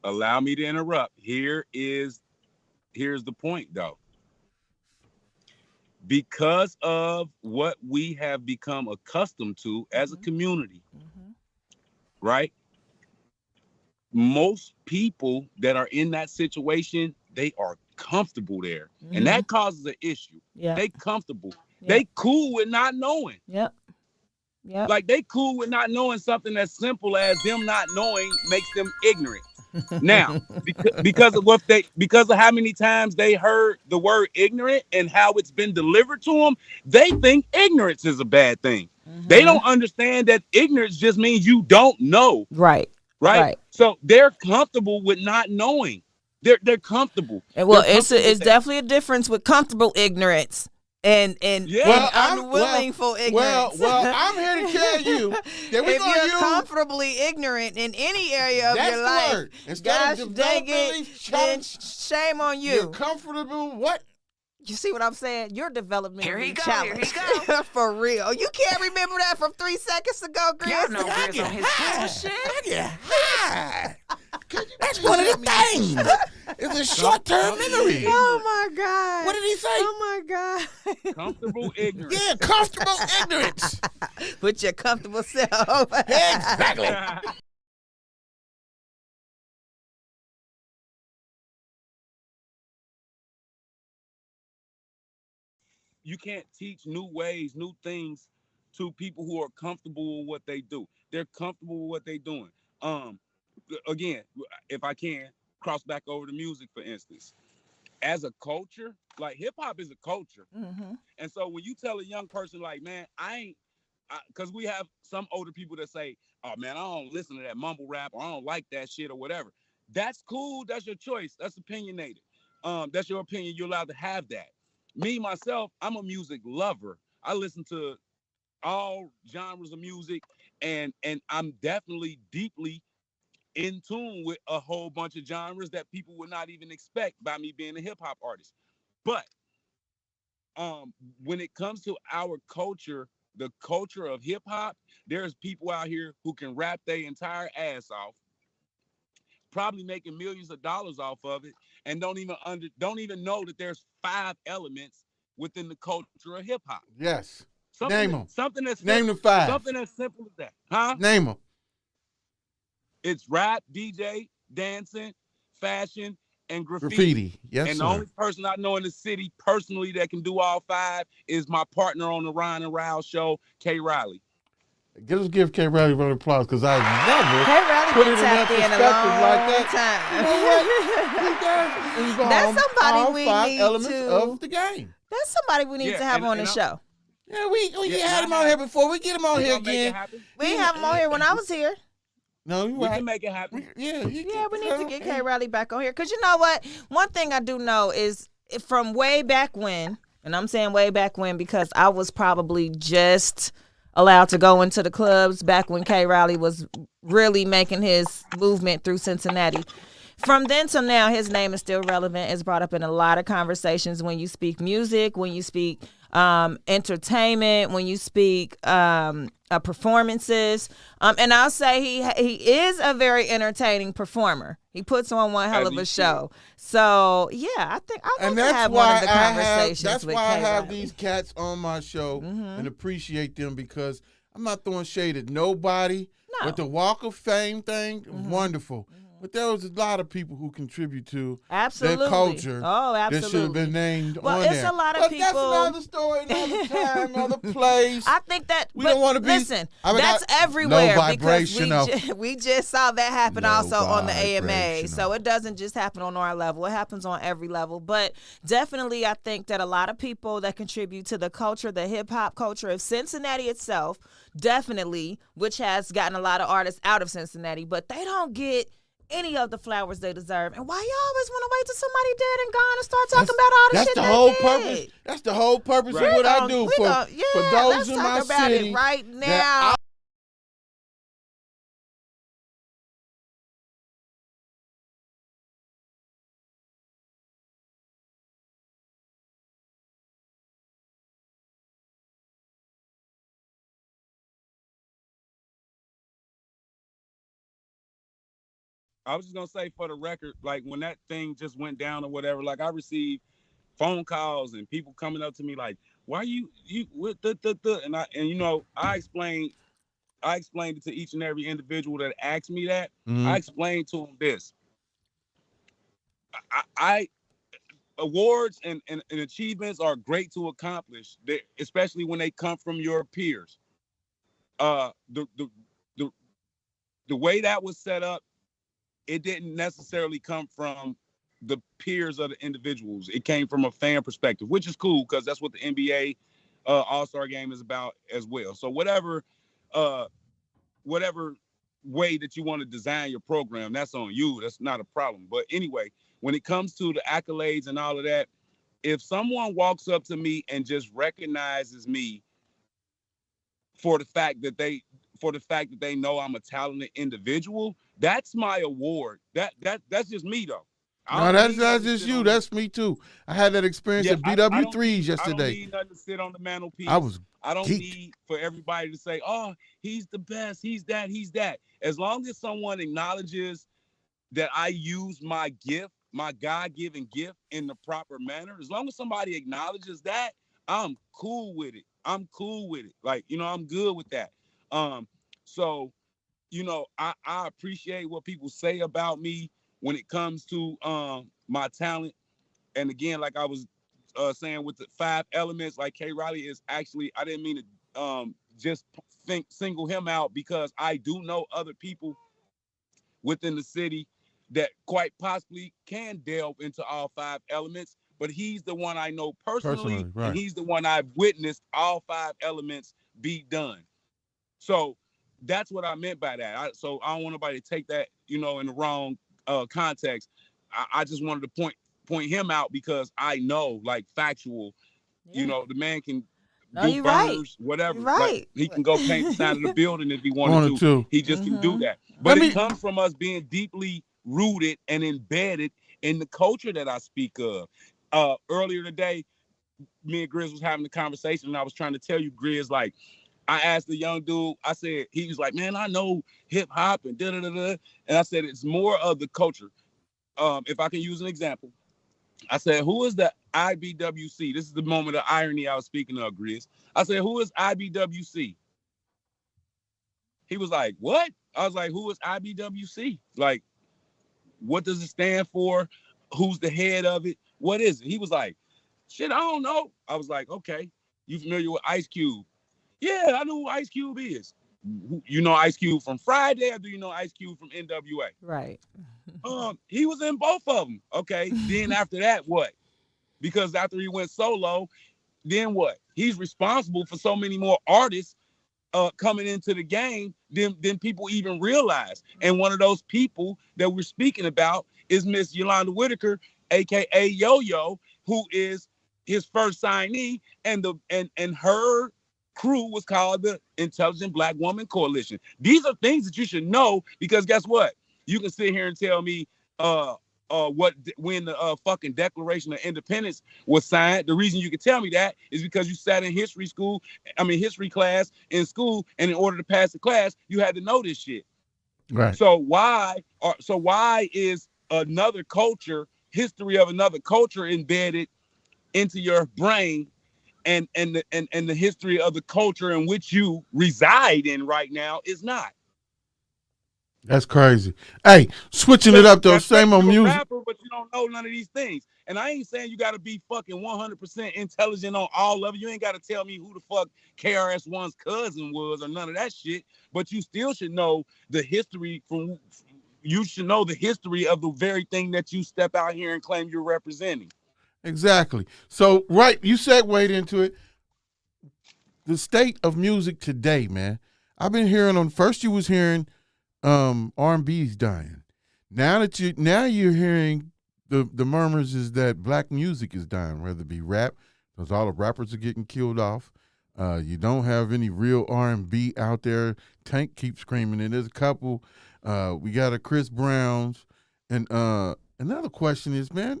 Allow me to interrupt. Here's the point, though. Because of what we have become accustomed to as a community, right? Most people that are in that situation, they are comfortable there. And that causes an issue. Yeah. They comfortable. Yep. They cool with not knowing. Yep. Like they cool with not knowing something as simple as them not knowing makes them ignorant. Now, because of how many times they heard the word ignorant and how it's been delivered to them, they think ignorance is a bad thing. They don't understand that ignorance just means you don't know. Right. So they're comfortable with not knowing. They're comfortable. And well, it's definitely a difference with comfortable ignorance and unwilling for ignorance. Well, I'm here to tell you that if you're comfortably ignorant in any area of your life, gosh dang it, then shame on you. You're comfortable what? You see what I'm saying? Your development challenge. Here he go. For real. You can't remember that from 3 seconds ago, Grizz? Y'all know Grizz on his bullshit. That's one of the things. It's a short-term memory. Oh, my God. What did he say? Oh, my God. Comfortable ignorance. Yeah, comfortable ignorance. Put your comfortable self. Exactly. You can't teach new ways, new things to people who are comfortable with what they do. They're comfortable with what they're doing. Again, if I can cross back over to music, for instance, as a culture, like hip hop is a culture. And so when you tell a young person like, man, because we have some older people that say, oh man, I don't listen to that mumble rap, or I don't like that shit or whatever. That's cool. That's your choice. That's opinionated. That's your opinion. You're allowed to have that. Me, myself, I'm a music lover. I listen to all genres of music, and I'm definitely deeply in tune with a whole bunch of genres that people would not even expect by me being a hip hop artist. But when it comes to our culture, the culture of hip hop, there's people out here who can rap their entire ass off, probably making millions of dollars off of it, and don't even know that there's 5 elements within the culture of hip hop. Yes. Name them. Name the 5. Something as simple as that. Huh? Name them. It's rap, DJ, dancing, fashion, and graffiti. Yes, and sir. The only person I know in the city personally that can do all 5 is my partner on the Ron and Rouse show, K. Riley. Let's give K. Riley a round of applause, because I never put it in that perspective like that. You know what? That's somebody we all 5 need elements to of the game. That's somebody we need to have on the show. Yeah, we had him on here before. We get him on here again. We didn't have him on here when I was here. No, we can make it happen. Yeah, we need to get K. Riley back on here. Because you know what? One thing I do know is from way back when, and I'm saying way back when because I was probably just allowed to go into the clubs back when K. Riley was really making his movement through Cincinnati. From then till now, his name is still relevant. It's brought up in a lot of conversations when you speak music, when you speak entertainment, when you speak performances. And I'll say he is a very entertaining performer. He puts on one hell of a show. So, yeah, I think I like to have one of the conversations That's with why I K. have Riley. these cats on my show and appreciate them, because I'm not throwing shade at nobody. No. But the Walk of Fame thing, wonderful. But there was a lot of people who contribute to their culture. Oh, absolutely. That should have been named well, on it's there. a lot of but people. That's another story, another time, another place. I think that. We don't want to be. Listen, that's everywhere. No vibrational. Because we just saw that happen No also on the AMA. vibrational. So it doesn't just happen on our level. It happens on every level. But definitely, I think that a lot of people that contribute to the culture, the hip hop culture of Cincinnati itself, definitely, which has gotten a lot of artists out of Cincinnati, but they don't get any of the flowers they deserve. And why you always want to wait till somebody dead and gone and start talking about all the shit the they whole did? purpose. That's the whole purpose of what I do for those in my let's talk about city it right now. I was just gonna say for the record, like when that thing just went down or whatever, like I received phone calls and people coming up to me like, "Why you with the?" And I explained it to each and every individual that asked me that. I Mhm. explained to them this: I awards and achievements are great to accomplish, especially when they come from your peers. Uh, the the the the way that was set up, it didn't necessarily come from the peers of the individuals. It came from a fan perspective, which is cool because that's what the NBA All-Star game is about as well. So uh, whatever way that you want to design your program, that's on you. That's not a problem. But anyway, when it comes to the accolades and all of that, if someone walks up to me and just recognizes me for the fact that they know I'm a talented individual, that's my award. That's just me though. I No, don't that's need not nothing to just sit you. on the That's me too. I had that experience yeah. at I don't BW3s need I don't yesterday. need nothing to sit on the I mantelpiece. was I don't geeked. need for everybody to say, "Oh, he's the best. He's that. He's that." As long as someone acknowledges that I use my gift, my God-given gift, in the proper manner, as long as somebody acknowledges that, I'm cool with it. I'm cool with it. Like, I'm good with that. Um, so, I appreciate what people say about me when it comes to my talent. And again, like I was saying with the 5 elements, like K Riley is actually, I didn't mean to just single him out because I do know other people within the city that quite possibly can delve into all 5 elements. But he's the one I know personally, Personally, and right. he's the one I've witnessed all 5 elements be done. So that's what I meant by that. So I don't want nobody to take that, in the wrong context. I just wanted to point him out because I know, like factual, Yeah. the man can No, do you're right. burners, whatever. You're Like right. he can go paint the side of the building if he wanted Wanted to. to. He just can do that. Let But it me. comes from us being deeply rooted and embedded in the culture that I speak of. Earlier today, me and Grizz was having a conversation, and I was trying to tell you, Grizz, like I asked the young dude, I said, he was like, man, I know hip hop and da da da da. And I said, it's more of the culture. If I can use an example, I said, who is the IBWC? This is the moment of irony I was speaking of, Grizz. I said, who is IBWC? He was like, what? I was like, who is IBWC? Like, what does it stand for? Who's the head of it? What is it? He was like, shit, I don't know. I was like, okay. You familiar with Ice Cube? Yeah, I know who Ice Cube is. You know Ice Cube from Friday, or do you know Ice Cube from NWA? Right. He was in both of them. Okay. Then after that, what? Because after he went solo, then what? He's responsible for so many more artists coming into the game than people even realize. And one of those people that we're speaking about is Miss Yolanda Whitaker, aka Yo-Yo, who is his first signee, and her crew was called the Intelligent Black Woman Coalition. These are things that you should know because guess what? You can sit here and tell me when the fucking Declaration of Independence was signed. The reason you can tell me that is because you sat in history class in school, and in order to pass the class, you had to know this shit. Right. So why is another culture, history of another culture embedded into your brain and the history of the culture in which you reside in right now is not? That's crazy. Hey, switching it up though. That's right. Same on You're a music. rapper, but you don't know none of these things. And I ain't saying you got to be fucking 100% intelligent on all of it. You ain't got to tell me who the fuck KRS-One's cousin was or none of that shit. But you still should know the history you should know the history of the very thing that you step out here and claim you're representing. Exactly. So, right, you segued into it. The state of music today, man. I've been hearing first you was hearing R&B's dying. Now you're hearing the murmurs is that black music is dying, whether it be rap, because all the rappers are getting killed off. You don't have any real R&B out there. Tank keeps screaming, and there's a couple. We got a Chris Brown's, and another question is, man,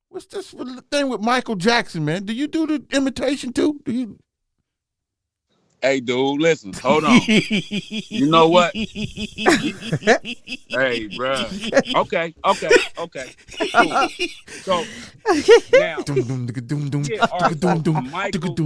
what's this thing with Michael Jackson, man? Do you do the imitation too? Do you? Hey, dude, listen, hold on. You know what? Hey, bruh. Okay. Cool. So now, yeah, all right. So Michael.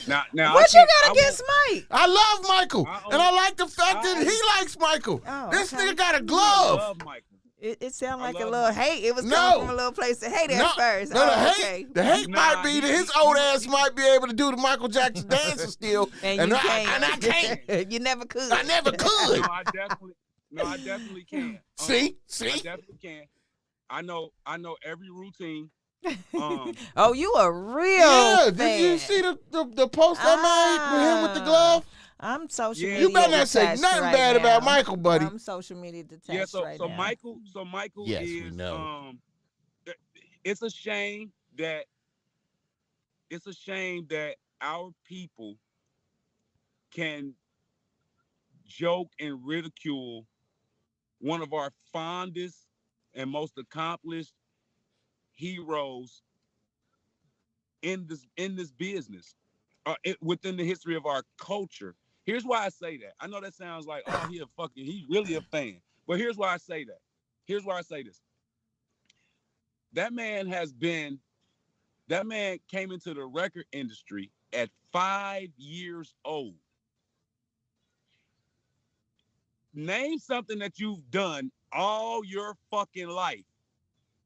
Now. What you got against Mike? I love Michael, and I like the fact that he likes Michael. Oh, This okay. nigga got a I glove. love Michael. It sounded like a love little Mike. hate. It was No. coming from a little place of hate at first. No, the Oh, hate, okay. the hate Nah, might be that his old ass might be able to do the Michael Jackson dances still, And you I can't. can't. You never could. I never could. No, I definitely can. See, I definitely can. I know every routine. Oh, you a real Yeah, fan. did you see the post I made with him with the glove? I'm social Yeah. media. You better not say detached nothing right bad now. about Michael, buddy. I'm social media detached Yeah, so right so now. Michael Yes, is we know. It's a shame that our people can joke and ridicule one of our fondest and most accomplished heroes in this business, within the history of our culture. Here's why I say that. I know that sounds like, oh, he's really a fan. But here's why I say that. Here's why I say this. That man came into the record industry at 5 years old. Name something that you've done all your fucking life.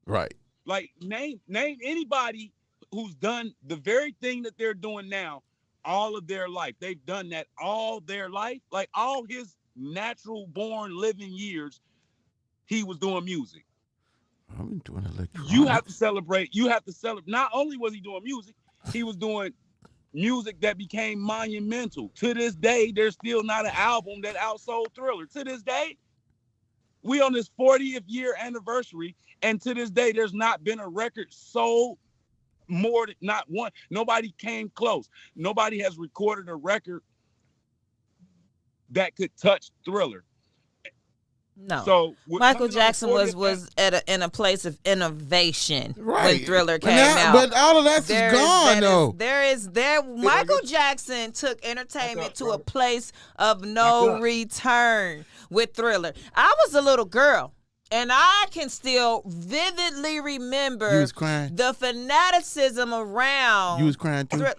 Right. Like name anybody who's done the very thing that they're doing now all of their life. They've done that all their life. Like all his natural born living years, he was doing music. I've been doing electronics. You have to celebrate. Not only was he doing music, he was doing music that became monumental. To this day, there's still not an album that outsold Thriller. To this day, we on this 40th year anniversary, and to this day, there's not been a record sold more than not one. Nobody came close. Nobody has recorded a record that could touch Thriller. No. So Michael Jackson was in a place of innovation Right. when Thriller came Now- out. but all of that's gone, though. Michael Jackson took entertainment to a place of no return with Thriller. I was a little girl, and I can still vividly remember You was crying? the fanaticism around. You was crying too? No,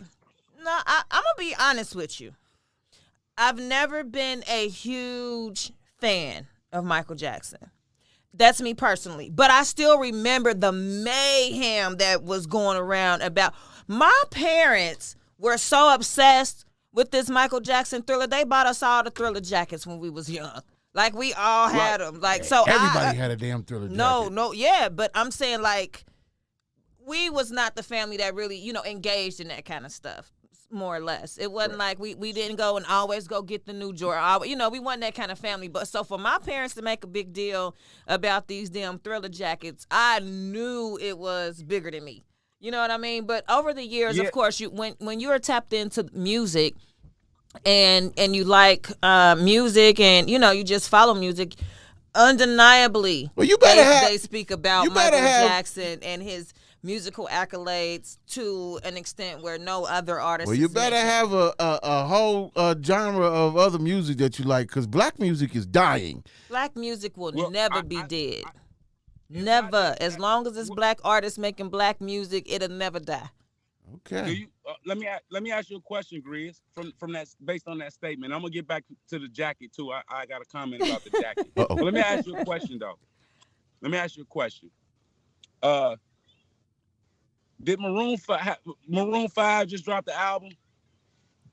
I'm gonna be honest with you. I've never been a huge fan of Michael Jackson. That's me personally. But I still remember the mayhem that was going around about. My parents were so obsessed with this Michael Jackson Thriller. They bought us all the Thriller jackets when we was young. Like, we all had them. Like, so Everybody had a damn Thriller jacket. Yeah, but I'm saying, like, we was not the family that really, engaged in that kind of stuff. More or less. It wasn't like we didn't go and always go get the new Jordan. We wasn't that kind of family. But so for my parents to make a big deal about these damn Thriller jackets, I knew it was bigger than me. You know what I mean? But over the years, of course, when you are tapped into music and you like music and you just follow music, undeniably, well, you better they speak about Michael Jackson and his musical accolades to an extent where no other artist. Well, you better have a whole genre of other music that you like, because black music is dying. Black music will never be dead. Never. As long as it's black artists making black music, it'll never die. Okay. Let me ask you a question, Grizz, from that, based on that statement. I'm gonna get back to the jacket too. I got a comment about the jacket. But let me ask you a question though. Did Maroon 5 just drop the album?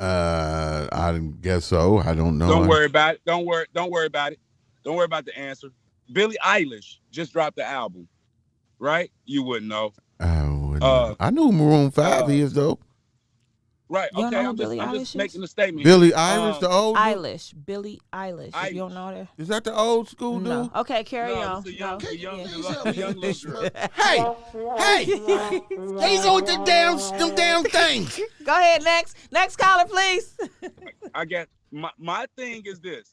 I guess so. I don't know. Don't worry about it. Don't worry about it. Don't worry about the answer. Billie Eilish just dropped the album, right? You wouldn't know. I knew who Maroon 5 is though. Right. You Okay. know I'm just making a statement. Billie Eilish, the old Eilish. Billie Eilish. You don't know her? Is that the old school dude? No. Okay, carry on. It's a young little girl. Hey, he's on them damn things. Go ahead, next caller, please. I guess my thing is this: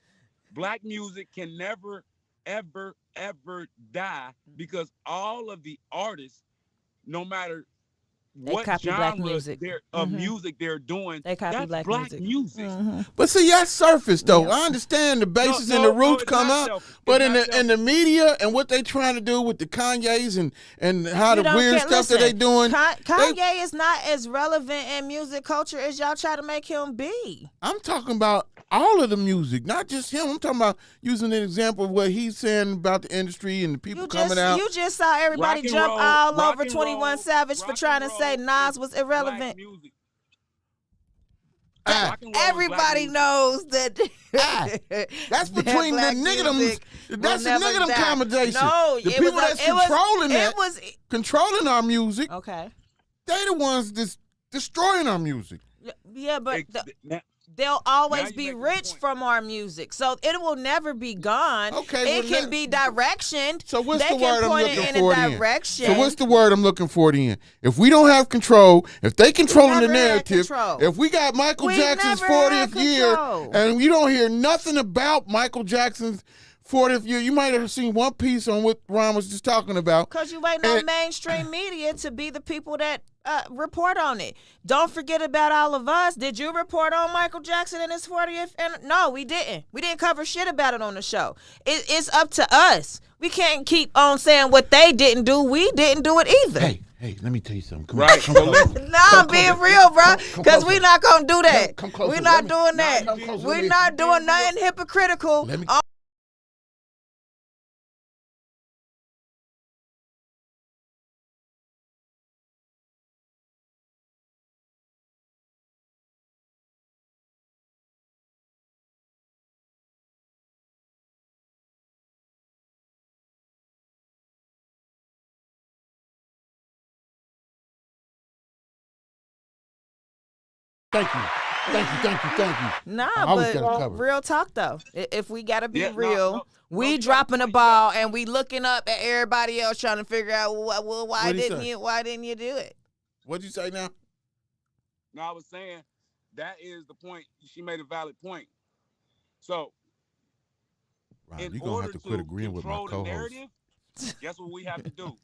black music can never, ever, ever die, because all of the artists, no matter what copy black genre music. of music they're doing. They copy that's black music. But see, that's surface though. Yeah. I understand the basis and no, the roots it's come not up, selfish. but It's in not the media and what they trying to do with the Kanye's and how You the don't weird care- stuff that they listen, doing. Kanye is not as relevant in music culture as y'all try to make him be. I'm talking about all of the music, not just him. I'm talking about using an example of what he's saying about the industry and the people coming out. You just saw everybody Rock and jump roll, all rock over and 21 roll, Savage for rock trying and to say roll Nas is was black irrelevant. music. Ah, Rock and roll is black Everybody music. knows that. that's between the black niggadoms. music That's the will never niggadom die. conversation. No, the it people was that's it was- controlling that, It was controlling our music, okay. they the ones that's destroying our music. Yeah, but Now- they'll Now always you be make a rich point. from our music, so it will never be gone. Okay, it well, can be directioned. So what's they the can word I'm point it looking in for a then? direction. So what's the word I'm looking for then? If we don't have control, if they controlling the never had narrative, control. if we got Michael We Jackson's never had 40th year control. and you don't hear nothing about Michael Jackson's 40th year, you might have seen one piece on what Ron was just talking about. Because you waiting on And- mainstream media to be the people that report on it. Don't forget about all of us. Did you report on Michael Jackson and his 40th? And no, we didn't. We didn't cover shit about it on the show. It's up to us. We can't keep on saying what they didn't do. We didn't do it either. Hey, let me tell you something. Come Right. on, come close. Nah, I'm being real, bro. Come Because closer. we're not going to do that. Come closer. We're Let not me- doing that. come closer. We're Let me- not doing nothing hypocritical. Let me- Thank you. Nah, I always but got it covered. real talk though. If we gotta be Yeah, no, real, no, we you dropping got the a point. ball and we looking up at everybody else trying to figure out why What'd he didn't say? you do it? What'd you say now? No, I was saying that is the point. She made a valid point. So, Ron, in you're going to order have to quit agreeing with my control the co-host. narrative, guess what we have to do?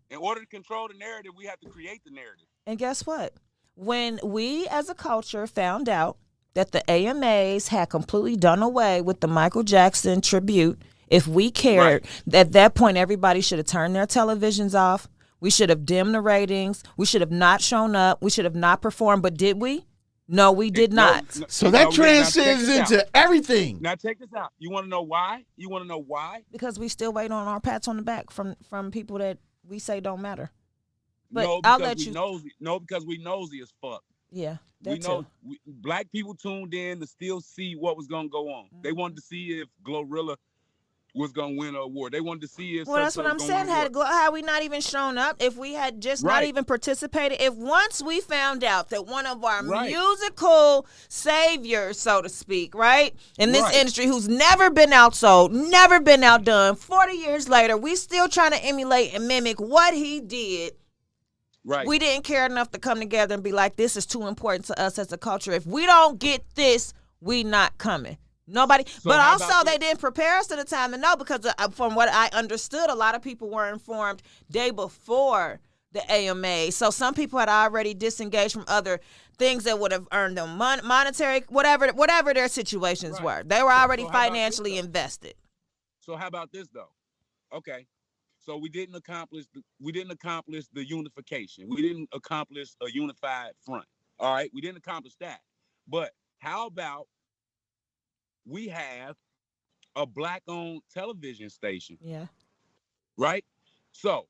In order to control the narrative, we have to create the narrative. And guess what? When we as a culture found out that the AMAs had completely done away with the Michael Jackson tribute, if we cared, at that point everybody should have turned their televisions off. We should have dimmed the ratings. We should have not shown up. We should have not performed. But did we? No, we did not. So that Now, transcends check this into out. everything. Now check this out. You want to know why? You want to know why? Because we still wait on our pats on the back from people that we say don't matter. But no, I'll because let we you. nosy. No, because we nosy as fuck. Yeah, that We know too. black people tuned in to still see what was gonna go on. They wanted to see if Glorilla was gonna win an award. They wanted to see if. Well, that's what I'm saying. Had we not even shown up, if we had just not Right. even participated, if once we found out that one of our Right. musical saviors, so to speak, right, in this Right. industry, who's never been outsold, never been outdone, 40 years later, we still trying to emulate and mimic what he did. Right. We didn't care enough to come together and be like, this is too important to us as a culture. If we don't get this, we not coming. Nobody, but how also about they this? didn't prepare us to the time to know, because from what I understood, a lot of people were informed day before the AMA. So some people had already disengaged from other things that would have earned them monetary, whatever their situations Right. were. They were already So how about this, financially though? invested. So how about this though? Okay. So we didn't accomplish the unification. We didn't accomplish a unified front. All right, we didn't accomplish that. But how about we have a black-owned television station, Yeah. right? So,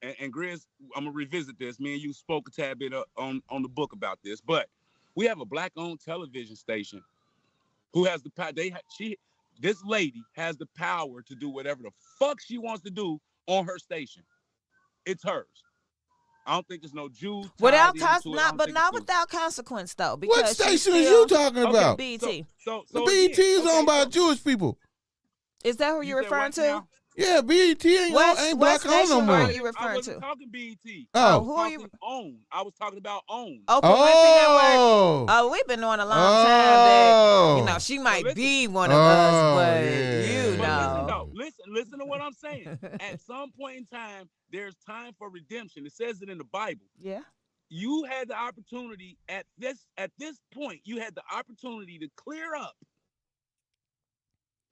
and Grizz, I'm gonna revisit this. Me and you spoke a tad bit on the book about this, but we have a black-owned television station who has the power. This lady has the power to do whatever the fuck she wants to do on her station. It's hers. I don't think there's no Jews. Without tied into it. I don't but think not it's without consequence though. Because What she station is still- you talking Okay, about? BET. So The again, BET is okay, owned by so Jewish people. Is that who you you're said referring what to? now? Yeah, BET ain't What black on no station more. were you I referring wasn't to? talking BET. Oh. Who are you? I was talking about OWN. Oprah Winfrey Network. Oh. Oh, we've been knowing a long time that Oh. she might listen. be one of us, but yeah. But listen know. though, listen to what I'm saying. At some point in time, there's time for redemption. It says it in the Bible. Yeah. You had the opportunity at this point. You had the opportunity to clear up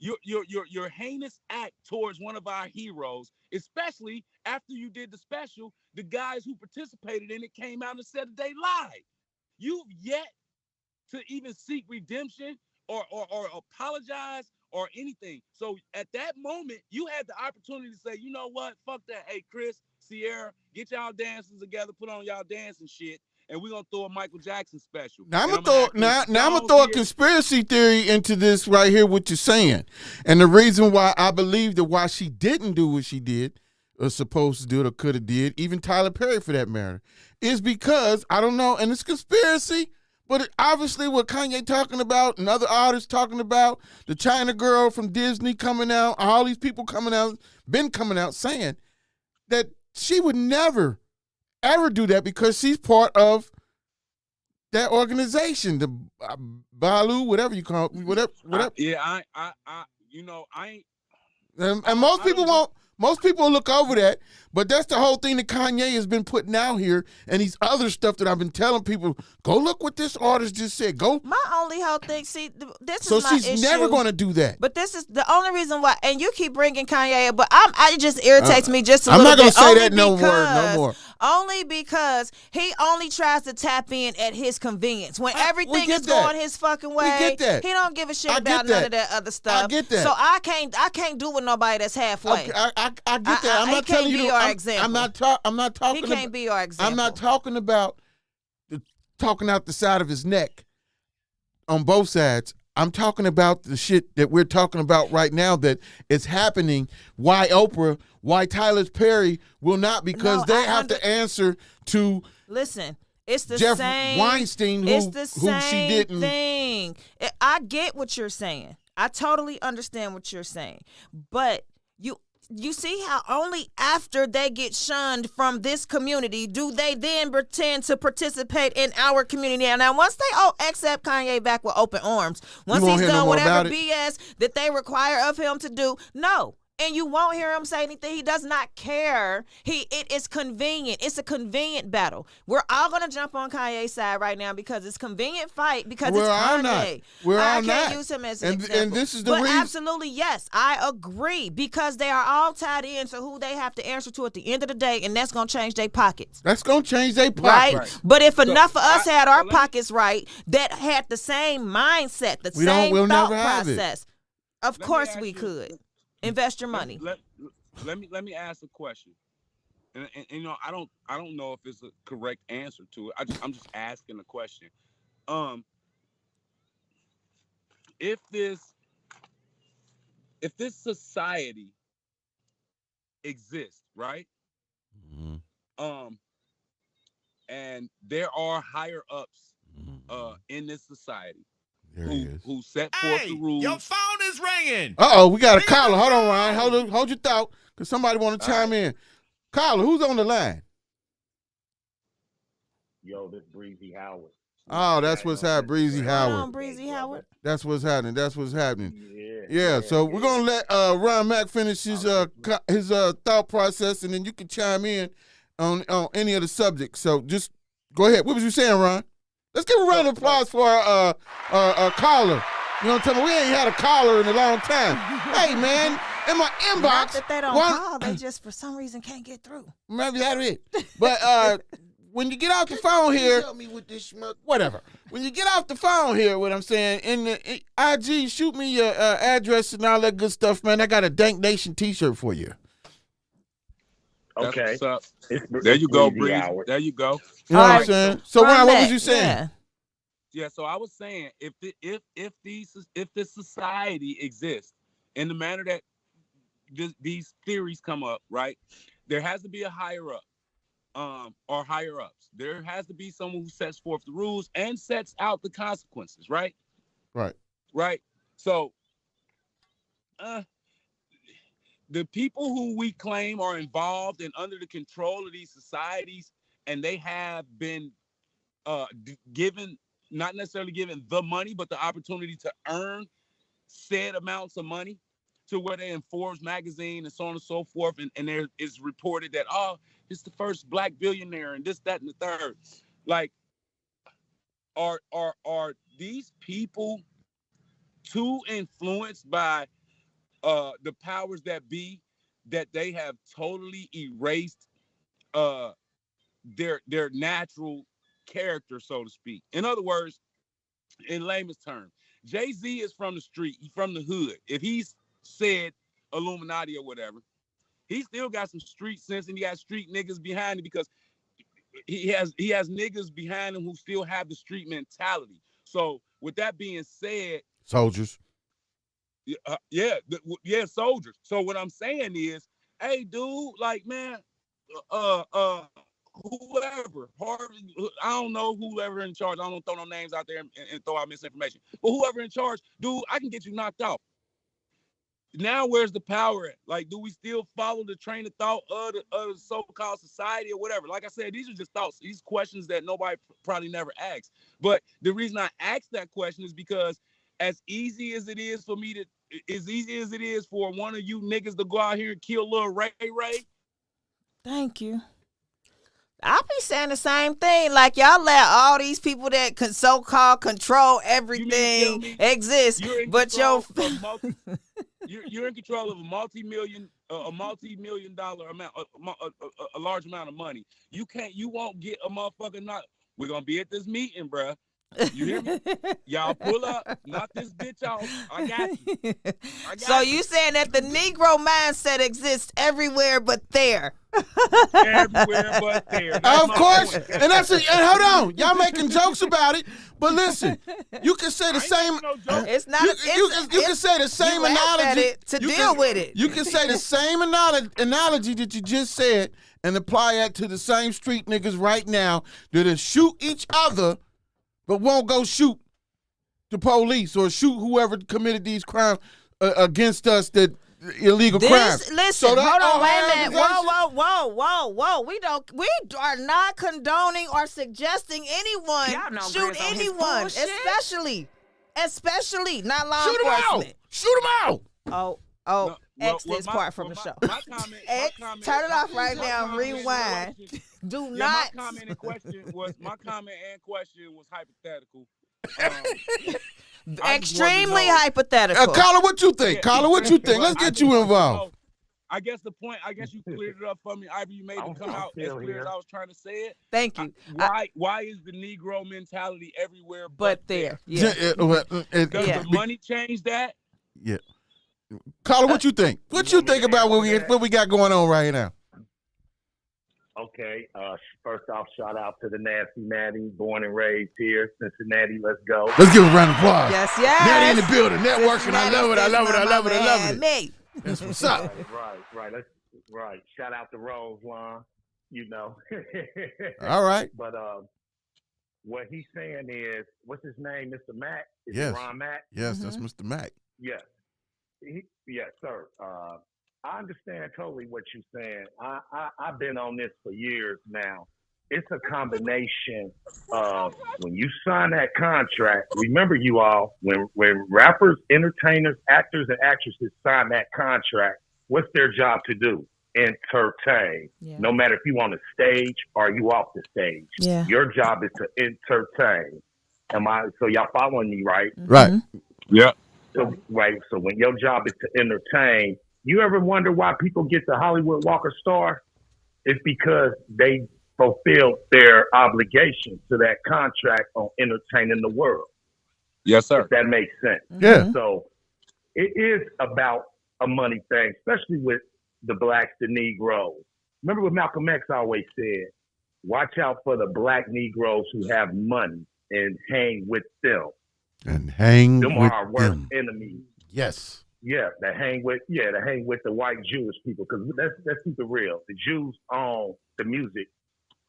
your heinous act towards one of our heroes, especially after you did the special. The guys who participated in it came out and said that they lied. You've yet to even seek redemption or apologize or anything. So at that moment, you had the opportunity to say, you know what, fuck that. Hey, Chris, Sierra, get y'all dancers together, put on y'all dancing shit, and we're gonna throw a Michael Jackson special. Now I'm And gonna throw a conspiracy theory into this right here. What you're saying, and the reason why I believe that why she didn't do what she did, or supposed to do it, or could have did, even Tyler Perry for that matter, is because I don't know, and it's conspiracy. But obviously what Kanye talking about and other artists talking about, the China girl from Disney coming out, all these people coming out, been coming out saying that she would never, ever do that because she's part of that organization, the Balu, whatever you call it, whatever. I ain't. And most people won't. Most people will look over that, but that's the whole thing that Kanye has been putting out here, and these other stuff that I've been telling people. Go look what this artist just said. Go. My only whole thing, see, this So is my she's issue. never going to do that. But this is the only reason why, and you keep bringing Kanye up, but it just irritates me just a I'm little not gonna bit. say only that no because, more. Only because he only tries to tap in at his convenience. When everything get is that. going his fucking way, get that. he don't give a shit I about get none that. of that other stuff. I get that. So I can't do with nobody that's halfway. Okay, I get that. I'm he not can't telling be you. your example. I'm not talking. He can't be your example. I'm not talking about talking out the side of his neck on both sides. I'm talking about the shit that we're talking about right now that is happening. Why Oprah, why Tyler Perry will not, because they have to answer to Listen, it's the Jeff same Weinstein, it's who the she same didn't. thing. I get what you're saying. I totally understand what you're saying. But you see how only after they get shunned from this community do they then pretend to participate in our community. And now once they accept Kanye back with open arms, once won't he's hear no done more whatever about it? BS that they require of him to do, no. And you won't hear him say anything. He does not care. It is convenient. It's a convenient battle. We're all gonna jump on Kanye's side right now because it's convenient fight because it's Kanye. I can't use him as an example. And this is the but reason. absolutely, yes, I agree because they are all tied in to who they have to answer to at the end of the day, and that's gonna change their pockets. That's gonna change their Right? pockets. But if enough of us had our let me- pockets right, that had the same mindset, We'll thought never have it. process, of Let me course ask we you- could. Invest your money. Let me ask a question, and I don't know if it's a correct answer to it. I'm just asking a question. If this society exists, right? And there are higher ups in this society who set forth the rules. Your phone is ringing. We got a caller. Hold on, Ryan. Hold your thought, because somebody want to chime in. Caller, who's on the line? Yo, this Breezy Howard. Oh, that's what's happening, Breezy Howard. Breezy Howard. That's what's happening. Yeah. Yeah. So we're gonna let Ron Mack finish his thought process, and then you can chime in on any of the subjects. So just go ahead. What was you saying, Ron? Let's give a round of applause for our caller. You know what I'm talking about? We ain't had a caller in a long time. Hey, man, in my inbox. Not that they don't call, they just for some reason can't get through. Maybe that's it. But when you get off the phone here, Help me with this schmuck. whatever. When you get off the phone here, what I'm saying, in the IG, shoot me your address and all that good stuff, man. I got a Dank Nation T-shirt for you. That's Okay. what's up. It's There you go, Breezy Breeze. Howard. There you go. You know All what I'm right, saying? So, Ron, what was you saying? Yeah. Yeah, so I was saying if this society exists in the manner that these theories come up, right? There has to be a higher up, or higher ups. There has to be someone who sets forth the rules and sets out the consequences, right? Right. Right. So, the people who we claim are involved and under the control of these societies, and they have been given, not necessarily given the money, but the opportunity to earn said amounts of money, to where they're in Forbes magazine and so on and so forth, and there is reported that, oh, it's the first black billionaire and this, that, and the third. Like, are these people too influenced by the powers that be, that they have totally erased their natural character, so to speak? In other words, in layman's terms, Jay-Z is from the street, he's from the hood. If he's said Illuminati or whatever, he still got some street sense, and he got street niggas behind him, because he has niggas behind him who still have the street mentality. So with that being said, soldiers. Yeah, soldiers. So what I'm saying is, hey, dude, like, man, whoever, Harvey, I don't know, whoever in charge, I don't throw no names out there and throw out misinformation, but whoever in charge, dude, I can get you knocked out. Now, where's the power at? Like, do we still follow the train of thought of the so-called society or whatever? Like I said, these are just thoughts, these questions that nobody probably never asked. But the reason I asked that question is because as easy as it is for one of you niggas to go out here and kill little Ray Ray. Thank you. I'll be saying the same thing. Like, y'all let all these people that can so-called control everything exist, but you're in control of a multi-million dollar amount, a large amount of money. You won't get a motherfucker not. We're gonna be at this meeting, bruh. You hear me? Y'all pull up, knock this bitch off. I got you. So you saying that the Negro mindset exists everywhere but there? Everywhere but there. Of course. And that's it. And hold on. Y'all making jokes about it. But listen, you can say the same. It's not. You can say the same analogy to deal with it. You can say the same analogy that you just said and apply that to the same street niggas right now that'll shoot each other, but won't go shoot the police or shoot whoever committed these crimes against us, that illegal crimes. Listen, hold on, wait a minute. Whoa. We are not condoning or suggesting anyone shoot anyone, especially not law enforcement. Shoot them out. Oh, X this part from the show. X, turn it off right now. Rewind. Do not. My comment and question was hypothetical. Extremely hypothetical. Carla, what you think? What you think? Let's get you involved. I guess you cleared it up for me. Ivy, you made it come out as clear as I was trying to say it. Thank you. Why is the Negro mentality everywhere but there? Yeah. Does the money change that? Yeah. Carla, what you think? What you think about what we got going on right now? Okay. First off, shout out to the Nasty Natty, born and raised here, Cincinnati. Let's go. Let's give a round of applause. Yes. Natty in the building, networking. I love it. Me. That's what's up. Right. Shout out to Rose Lon. You know. All right. But what he's saying is, what's his name, Mr. Mack? Is yes. it Ron Mack? Yes, that's Mr. Mack. Yes. Yes, sir. I understand totally what you're saying. I've been on this for years now. It's a combination of when you sign that contract. Remember, you all, when rappers, entertainers, actors, and actresses sign that contract, what's their job to do? Entertain. Yeah. No matter if you on the stage or you off the stage. Yeah. Your job is to entertain. So y'all following me, right? Right. Yeah. So when your job is to entertain, you ever wonder why people get the Hollywood Walk of Star? It's because they fulfilled their obligation to that contract on entertaining the world. Yes, sir. If that makes sense. Yeah. So it is about a money thing, especially with the blacks, the Negroes. Remember what Malcolm X always said, watch out for the black Negroes who have money and hang with them. And hang them with are our worst them. enemies. Yes. Yeah, to hang with the white Jewish people, because let's keep it real. The Jews own the music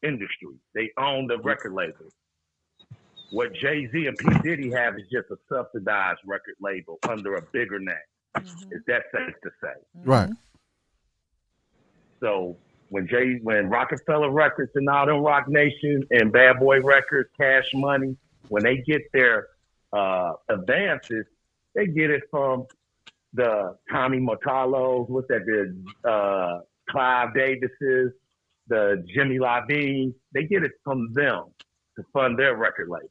industry. They own the record label. What Jay-Z and P. Diddy have is just a subsidized record label under a bigger name. Is that safe to say? Right. So when Rockefeller Records and all them Rock Nation and Bad Boy Records, Cash Money, when they get their advances, they get it from the Tommy Motalos, what's that, the Clive Davises, the Jimmy Iovine. They get it from them to fund their record label.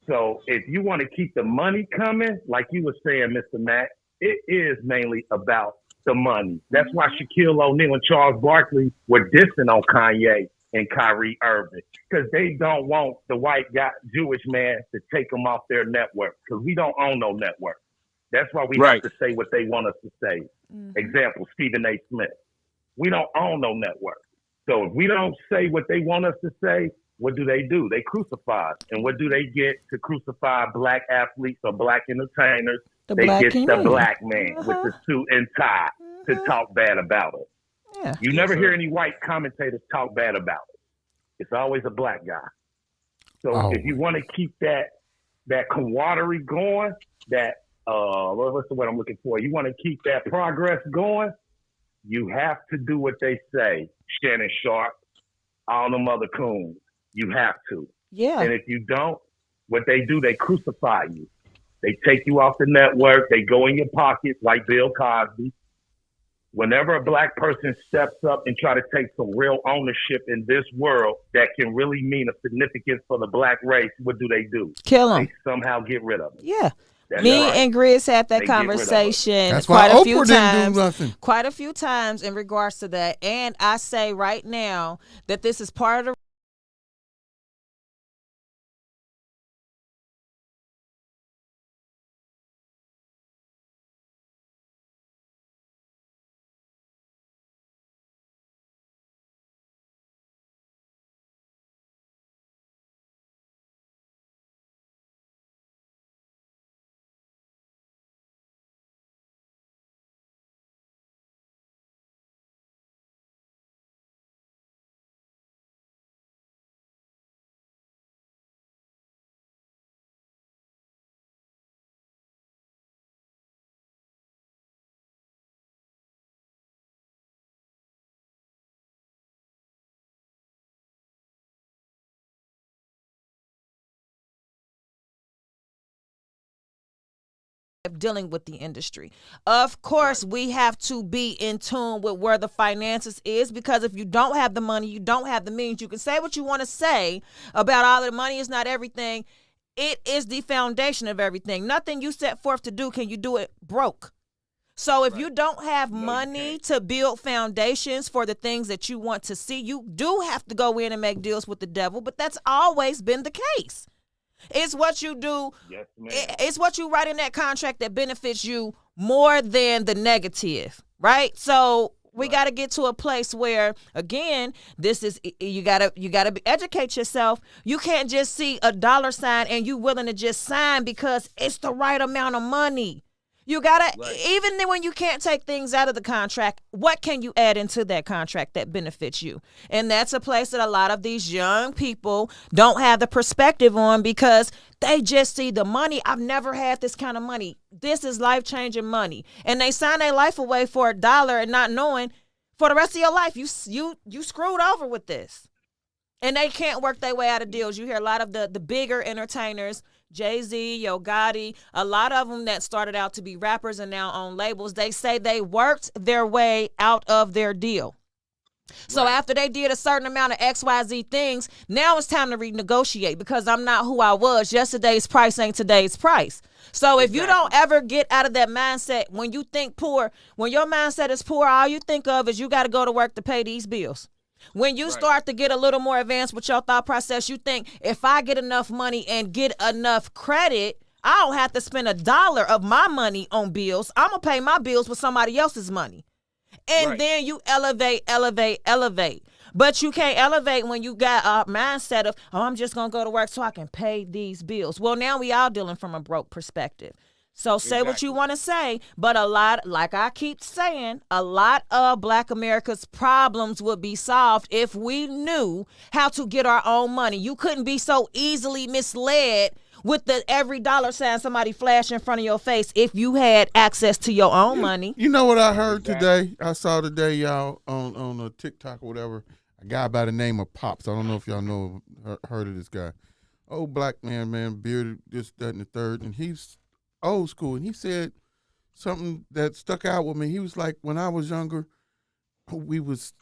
So if you want to keep the money coming, like you were saying, Mr. Mack, it is mainly about the money. That's why Shaquille O'Neal and Charles Barkley were dissing on Kanye and Kyrie Irving, because they don't want the white guy, Jewish man, to take them off their network, because we don't own no network. That's why we have to say what they want us to say. Example, Stephen A. Smith. We don't own no network. So if we don't say what they want us to say, what do? They crucify us. And what do they get to crucify black athletes or black entertainers? They get the black man with the suit and tie to talk bad about us. Yeah. You never hear any white commentators talk bad about it. It's always a black guy. So if you want to keep that camaraderie going, that what's the word I'm looking for? You want to keep that progress going, you have to do what they say. Shannon Sharp, all them other coons. You have to. Yeah. And if you don't, what they do, they crucify you. They take you off the network. They go in your pockets like Bill Cosby. Whenever a black person steps up and try to take some real ownership in this world that can really mean a significance for the black race, what do? Kill them. They somehow get rid of them. Yeah. That's Me right. and Grizz had that They conversation That's why quite a few Oprah didn't do times. nothing. Quite a few times in regards to that. And I say right now that this is part of the dealing with the industry. Of course, we have to be in tune with where the finances is, because if you don't have the money, you don't have the means. You can say what you want to say about all the money is not everything. It is the foundation of everything. Nothing you set forth to do can you do it broke. So if you don't have money to build foundations for the things that you want to see, you do have to go in and make deals with the devil, but that's always been the case. It's what you do. Yes, ma'am. It's what you write in that contract that benefits you more than the negative, right? So we got to get to a place where, again, this is you gotta educate yourself. You can't just see a dollar sign and you willing to just sign because it's the right amount of money. You gotta, even when you can't take things out of the contract, what can you add into that contract that benefits you? And that's a place that a lot of these young people don't have the perspective on, because they just see the money. I've never had this kind of money. This is life-changing money. And they sign their life away for $1 and not knowing for the rest of your life, you screwed over with this. And they can't work their way out of deals. You hear a lot of the bigger entertainers, Jay-Z, Yo Gotti, a lot of them that started out to be rappers and now own labels, they say they worked their way out of their deal. So after they did a certain amount of XYZ things, now it's time to renegotiate, because I'm not who I was. Yesterday's price ain't today's price. So if you don't ever get out of that mindset, when you think poor, when your mindset is poor, all you think of is you got to go to work to pay these bills. When you start to get a little more advanced with your thought process, you think, if I get enough money and get enough credit, I don't have to spend $1 of my money on bills. I'm going to pay my bills with somebody else's money. And then you elevate. But you can't elevate when you got a mindset of, oh, I'm just going to go to work so I can pay these bills. Well, now we all dealing from a broke perspective. So say what you want to say, but a lot, like I keep saying, a lot of Black America's problems would be solved if we knew how to get our own money. You couldn't be so easily misled with the every dollar sign somebody flash in front of your face if you had access to your own money. You know what I heard today? I saw today, y'all, on a TikTok or whatever, a guy by the name of Pops. I don't know if y'all know, heard of this guy. Old black man, bearded, this, that, and the third. And he's old school. And he said something that stuck out with me. He was like, when I was younger, we was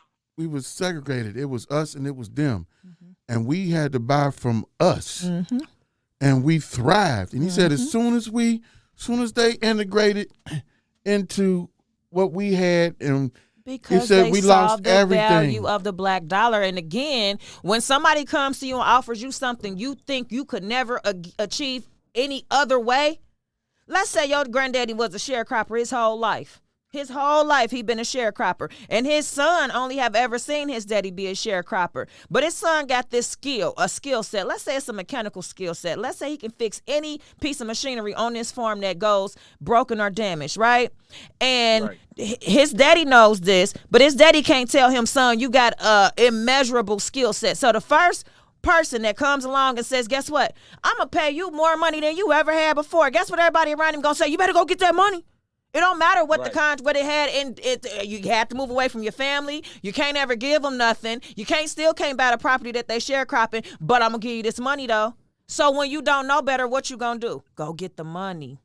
segregated. It was us and it was them. Mm-hmm. And we had to buy from us. Mm-hmm. And we thrived. And he said as soon as they integrated into what we had, and because he said they we saw lost the everything. value of the black dollar. And again, when somebody comes to you and offers you something you think you could never achieve any other way, let's say your granddaddy was a sharecropper his whole life. His whole life he been a sharecropper, and his son only have ever seen his daddy be a sharecropper. But his son got this a skill set. Let's say it's a mechanical skill set. Let's say he can fix any piece of machinery on this farm that goes broken or damaged, right? And his daddy knows this, but his daddy can't tell him, son, you got a immeasurable skill set. So the first person that comes along and says, guess what? I'm going to pay you more money than you ever had before. Guess what everybody around him going to say? You better go get that money. It don't matter what what it had in it. You have to move away from your family. You can't ever give them nothing. You can't buy the property that they sharecropping. But I'm gonna give you this money though. So when you don't know better, what you gonna do? Go get the money.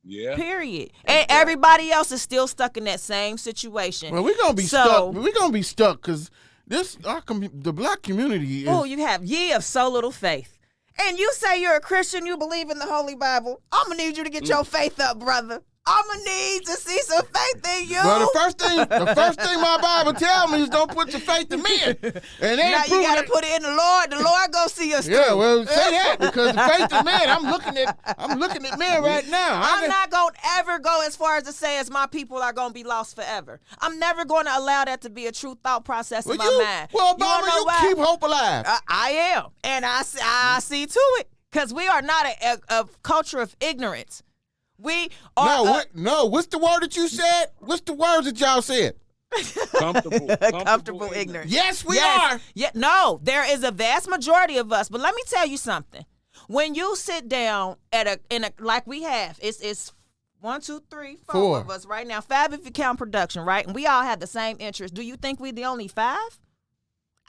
Yeah. Period. And everybody else is still stuck in that same situation. Well, we're gonna be stuck. We're gonna be stuck because the black community is. Oh, you have ye of so little faith. And you say you're a Christian, you believe in the Holy Bible. I'm gonna need you to get your faith up, brother. I'm gonna need to see some faith in you. Well, the first thing my Bible tells me is don't put your faith in men. And now you gotta put it in the Lord. The Lord gonna see us. Yeah, well, say that because the faith in man. I'm looking at men right now. I'm not gonna ever go as far as to say as my people are gonna be lost forever. I'm never gonna allow that to be a true thought process in my mind. Well, Obama, you keep hope alive. I am, and I see to it because we are not a culture of ignorance. We are no. What's the word that you said? What's the words that y'all said? Comfortable ignorance. Yes, we are. Yeah, no, there is a vast majority of us. But let me tell you something. When you sit down in a like we have, it's 1, 2, 3, 4 of us right now. 5 if you count production, right? And we all have the same interest. Do you think we're the only 5?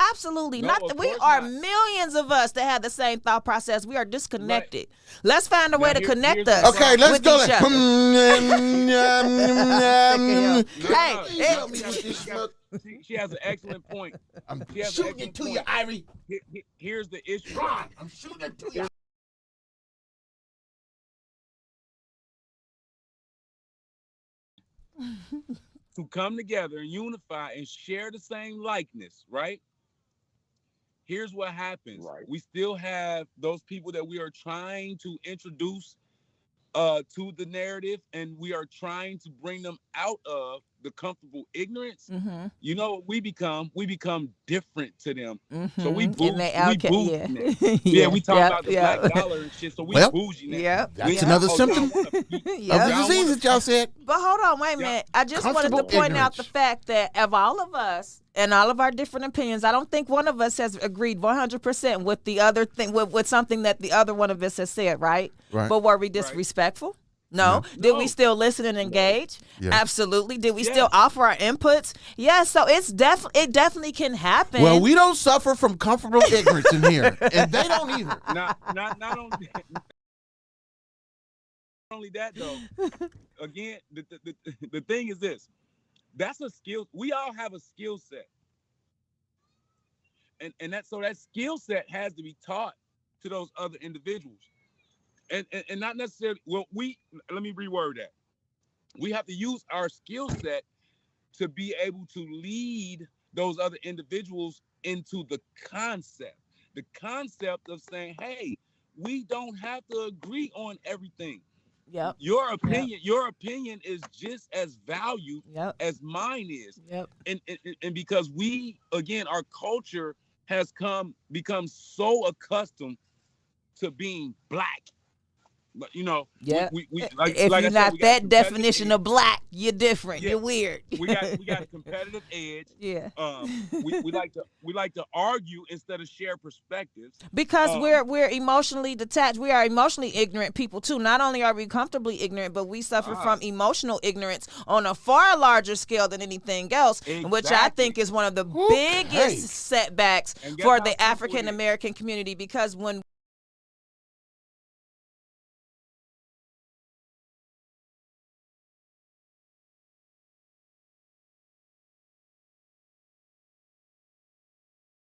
Absolutely not. We are millions of us that have the same thought process. We are disconnected. Right. Let's find a way to connect us. Okay, let's go. She has an excellent point. I'm shooting it to you, Ivory. Here's the issue. Ron, I'm shooting it to you. To come together and unify and share the same likeness, right? Here's what happens. Right. We still have those people that we are trying to introduce to the narrative, and we are trying to bring them out of the comfortable ignorance. Mm-hmm. You know what we become? We become different to them. Mm-hmm. So we bougie. We talk about the black dollar and shit. So we bougie now. Yeah, that's another symptom of the disease that y'all said. But hold on, wait a minute. I just wanted to point out the fact that of all of us and all of our different opinions, I don't think one of us has agreed 100% with the other thing, with something that the other one of us has said, right? But were we disrespectful? No. Did we still listen and engage? Yes. Absolutely. Did we still offer our inputs? Yes. So it definitely can happen. Well, we don't suffer from comfortable ignorance in here, and they don't either. Not only that though. Again, the thing is this. That's a skill. We all have a skill set. And that skill set has to be taught to those other individuals. And not necessarily, let me reword that. We have to use our skill set to be able to lead those other individuals into the concept of saying, hey, we don't have to agree on everything. Yep. Your opinion is just as valued as mine is. Yep. And because we, again, our culture has become so accustomed to being black But you know, Yeah. we If like you're I said, not we got that competitive definition edge. of black, you're different. Yeah. You're weird. We got a competitive edge. Yeah. We like to argue instead of share perspectives. Because we're emotionally detached. We are emotionally ignorant people too. Not only are we comfortably ignorant, but we suffer from emotional ignorance on a far larger scale than anything else, which I think is one of the biggest setbacks And guess for how the simple it African American community. Because when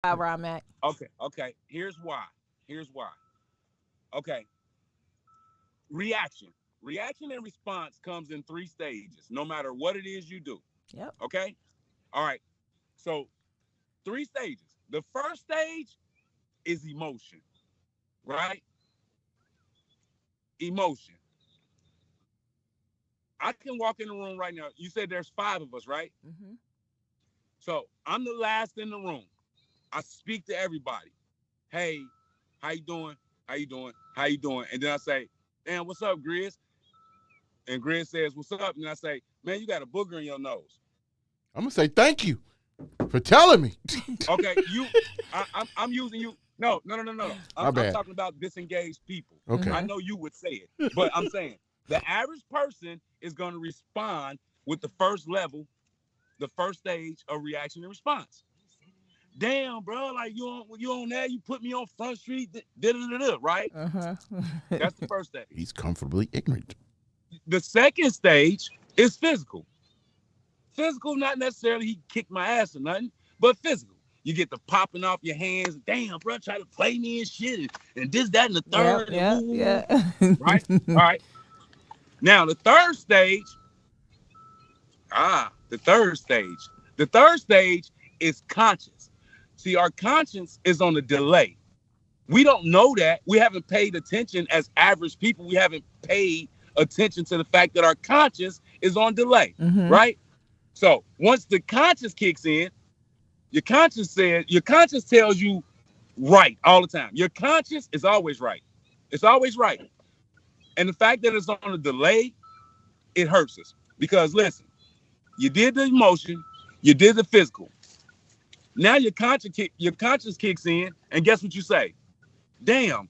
Ron Mack. Okay. Here's why. Okay. Reaction and response comes in 3 stages, no matter what it is you do. Yep. Okay. All right. So 3 stages. The first stage is emotion, right? Emotion. I can walk in the room right now. You said there's 5 of us, right? Mm-hmm. So I'm the last in the room. I speak to everybody. Hey, how you doing? How you doing? How you doing? And then I say, damn, what's up, Grizz? And Grizz says, what's up? And I say, man, you got a booger in your nose. I'm gonna say thank you for telling me. Okay, I'm using you. No. I'm talking about disengaged people. Okay. I know you would say it, but I'm saying the average person is going to respond with the first level, the first stage of reaction and response. Damn, bro, like you on there, you put me on Front Street, right? Uh-huh. That's the first stage. He's comfortably ignorant. The second stage is physical. Physical, not necessarily he kicked my ass or nothing, but physical. You get the popping off your hands. Damn, bro, try to play me and shit, and this, that, and the third. Yeah. Right? All right. Now, the third stage. The third stage is conscious. See, our conscience is on a delay. We don't know that. We haven't paid attention as average people. We haven't paid attention to the fact that our conscience is on delay, right? So once the conscience kicks in, your conscience tells you right all the time. Your conscience is always right. It's always right. And the fact that it's on a delay, it hurts us. Because listen, you did the emotion, you did the physical. Now your conscience kicks in, and guess what you say? Damn,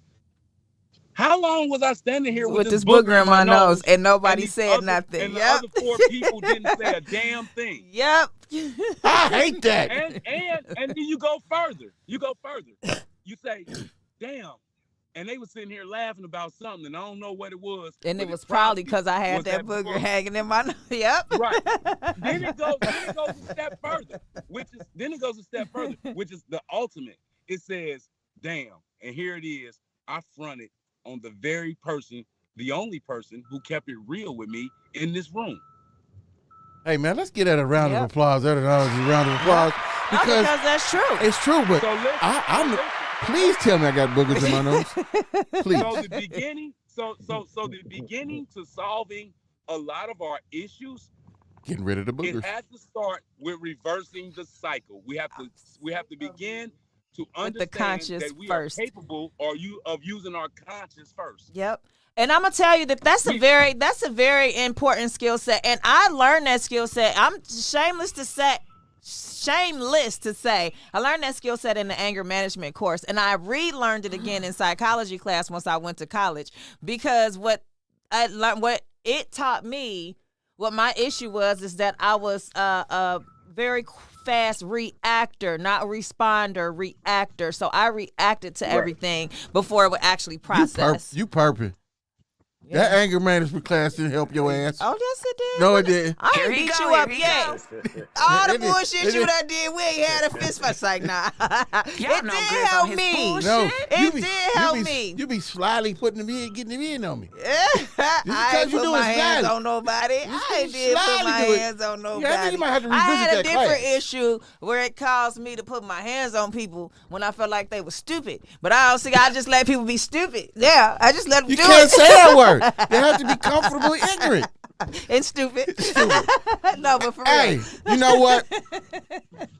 how long was I standing here with this booger in my nose and nobody said nothing? And the other 4 people didn't say a damn thing. Yep. I hate that. And then you go further. You say, damn. And they were sitting here laughing about something, and I don't know what it was. And it was probably because I had that booger hanging in my nose. Yep. Right. Then it goes a step further, which is the ultimate. It says, damn, and here it is. I fronted on the very person, the only person who kept it real with me in this room. Hey, man, let's get a round of applause. That analogy, round of applause. Because that's true. It's true, but So listen, please tell me I got boogers in my nose. Please. So the beginning to solving a lot of our issues, Getting rid of the boogers. it has to start with reversing the cycle. We have to begin to With the understand conscious that we first. are capable of using our conscience first. Yep. And I'm gonna tell you that's a very important skill set. And I learned that skill set. I'm shameless to say I learned that skill set in the anger management course, and I relearned it again in psychology class once I went to college, because what it taught me, what my issue was, is that I was a very fast reactor, not responder, reactor. So I reacted to everything before it would actually process. You perping. Yeah. That anger management class didn't help your ass. Oh, yes, it did. No, it didn't. I Here ain't he beat go, you up here he yet. All the It did. bullshit you done did, we ain't had a fist fight. Like, nah. It Y'all did know Grizz help on his me. bullshit. No, It did help me. You be slyly putting them in, getting them in on me. I ain't you put do my it hands slyly. on nobody. I you ain't did put slyly my do it. hands on Yeah, I think nobody. you might have to I had a revisit that different class. issue where it caused me to put my hands on people when I felt like they were stupid. But I don't think I just let people be stupid. Yeah, I just let them You do can't it. say that word. They have to be comfortably ignorant. And stupid. No, but for Hey, real. you know what?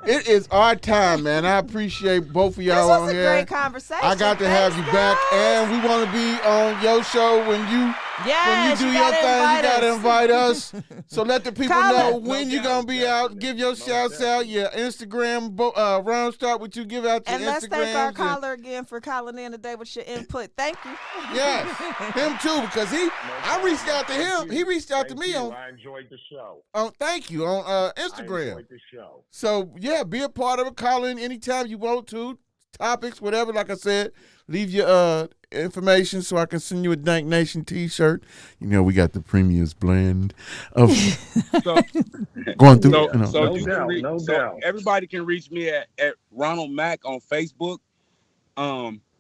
It is our time, man. I appreciate both of This y'all was on a here. great conversation. I got to have you Thanks, back, guys. and we want to be on your show when you Yes, do you your gotta thing. You invite gotta us. invite us. So let the people Call know us. when No you're doubt, gonna be out. definitely. Give your Most shouts out, your Instagram. Ron, start with you. Give out your And let's thank our Instagrams. caller again for calling in today with your input. Thank you. Yes, him too, because I reached out to him. He reached out to me on. I enjoyed the show. Thank you on I Instagram. enjoyed the show. So yeah, be a part of it. Call in anytime you want to. Topics, whatever. Like I said, leave your information so I can send you a Dank Nation T-shirt. You know we got the premiums blend of So, going through. so, you know. so No you doubt, can reach, no so doubt. everybody can reach me at Ronald Mack on Facebook.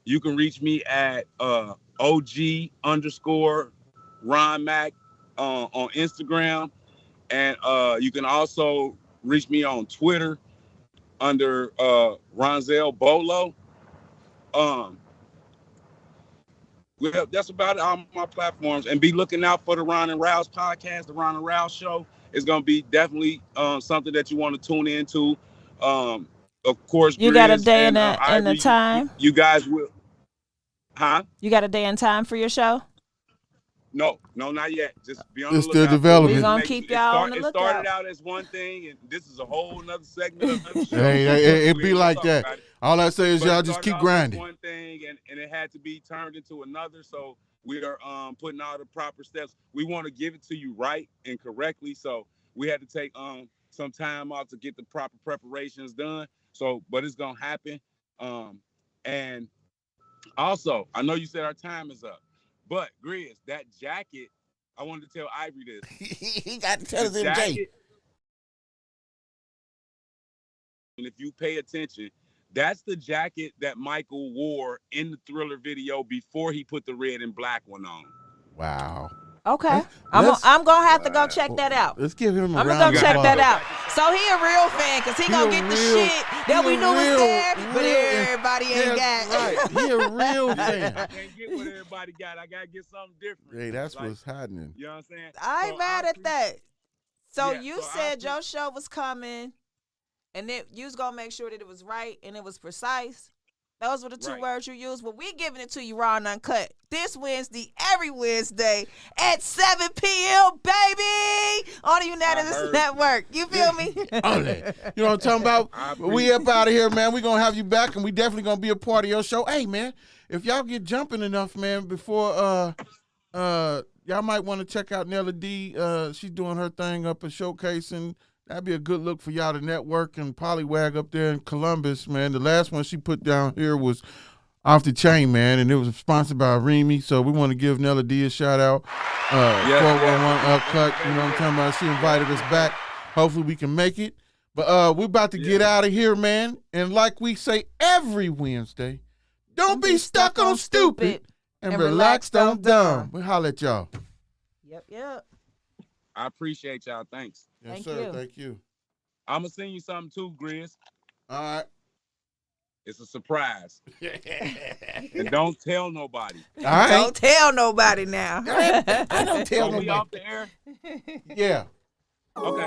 You can reach me at OG_Ron Mack on Instagram, and you can also reach me on Twitter under Ronzel Bolo. Well, that's about it on my platforms. And be looking out for the Ron and Rouse podcast. The Ron and Rouse show is going to be definitely something that you want to tune into. Of course, You got a Grizz day and and a Ivory, time? You guys will. Huh? You got a day and time for your show? No, not yet. Just be on It's the still lookout. developing. We gonna Make- keep it y'all start- on the It started lookout. out as one thing, and this is a whole nother segment of the show. Hey, it We be ain't like gonna talk that. about it. All I say is But y'all it just started keep off as grinding. one thing, and it had to be turned into another. So we are putting all the proper steps. We want to give it to you right and correctly. So we had to take some time off to get the proper preparations done. So, but it's gonna happen. And also, I know you said our time is up, but Grizz, that jacket, I wanted to tell Ivory this. He got to tell us The in Jay. jacket, and if you pay attention, that's the jacket that Michael wore in the Thriller video before he put the red and black one on. Wow. Okay. Let's- I'm gonna have to go check that out. Let's give him a I'm round gonna go of check applause. that out. So he a real fan because he gonna get the shit that we knew was there, but everybody ain't got. Right. He a real I fan. can't get what everybody got. I gotta get something different. Hey, that's Like, what's happening. you know what I'm saying? I ain't So mad at that. So Yeah, you so I said your show was coming, and then you was gonna make sure that it was right and it was precise. Those were the two Right. words you used. Well, we giving it to you raw and uncut this Wednesday, every Wednesday at 7 p.m. baby on the Unanimous heard. Network. You feel me? Only. You know what I'm talking about? I We up out of here, man. We gonna have you back, and we definitely gonna be a part of your show. Hey, man, if y'all get jumping enough, man, before y'all might want to check out Nella D. She's doing her thing up and showcasing. That'd be a good look for y'all to network and pollywag up there in Columbus, man. The last one she put down here was Off the Chain, man, and it was sponsored by Remy. So we want to give Nella D a shout out. 411 Cut, you know what I'm talking about? She invited us back. Hopefully we can make it. But we're about to get out of here, man. And like we say every Wednesday, don't be stuck on stupid and relaxed on dumb. We'll holler at y'all. Yep. I appreciate y'all. Thanks. Yes, Thank sir. you. Thank you. I'm gonna send you something too, Grizz. All right. It's a surprise. And don't tell nobody. All right. Don't tell nobody now. I don't tell Are we nobody. off the air? Yeah. Okay.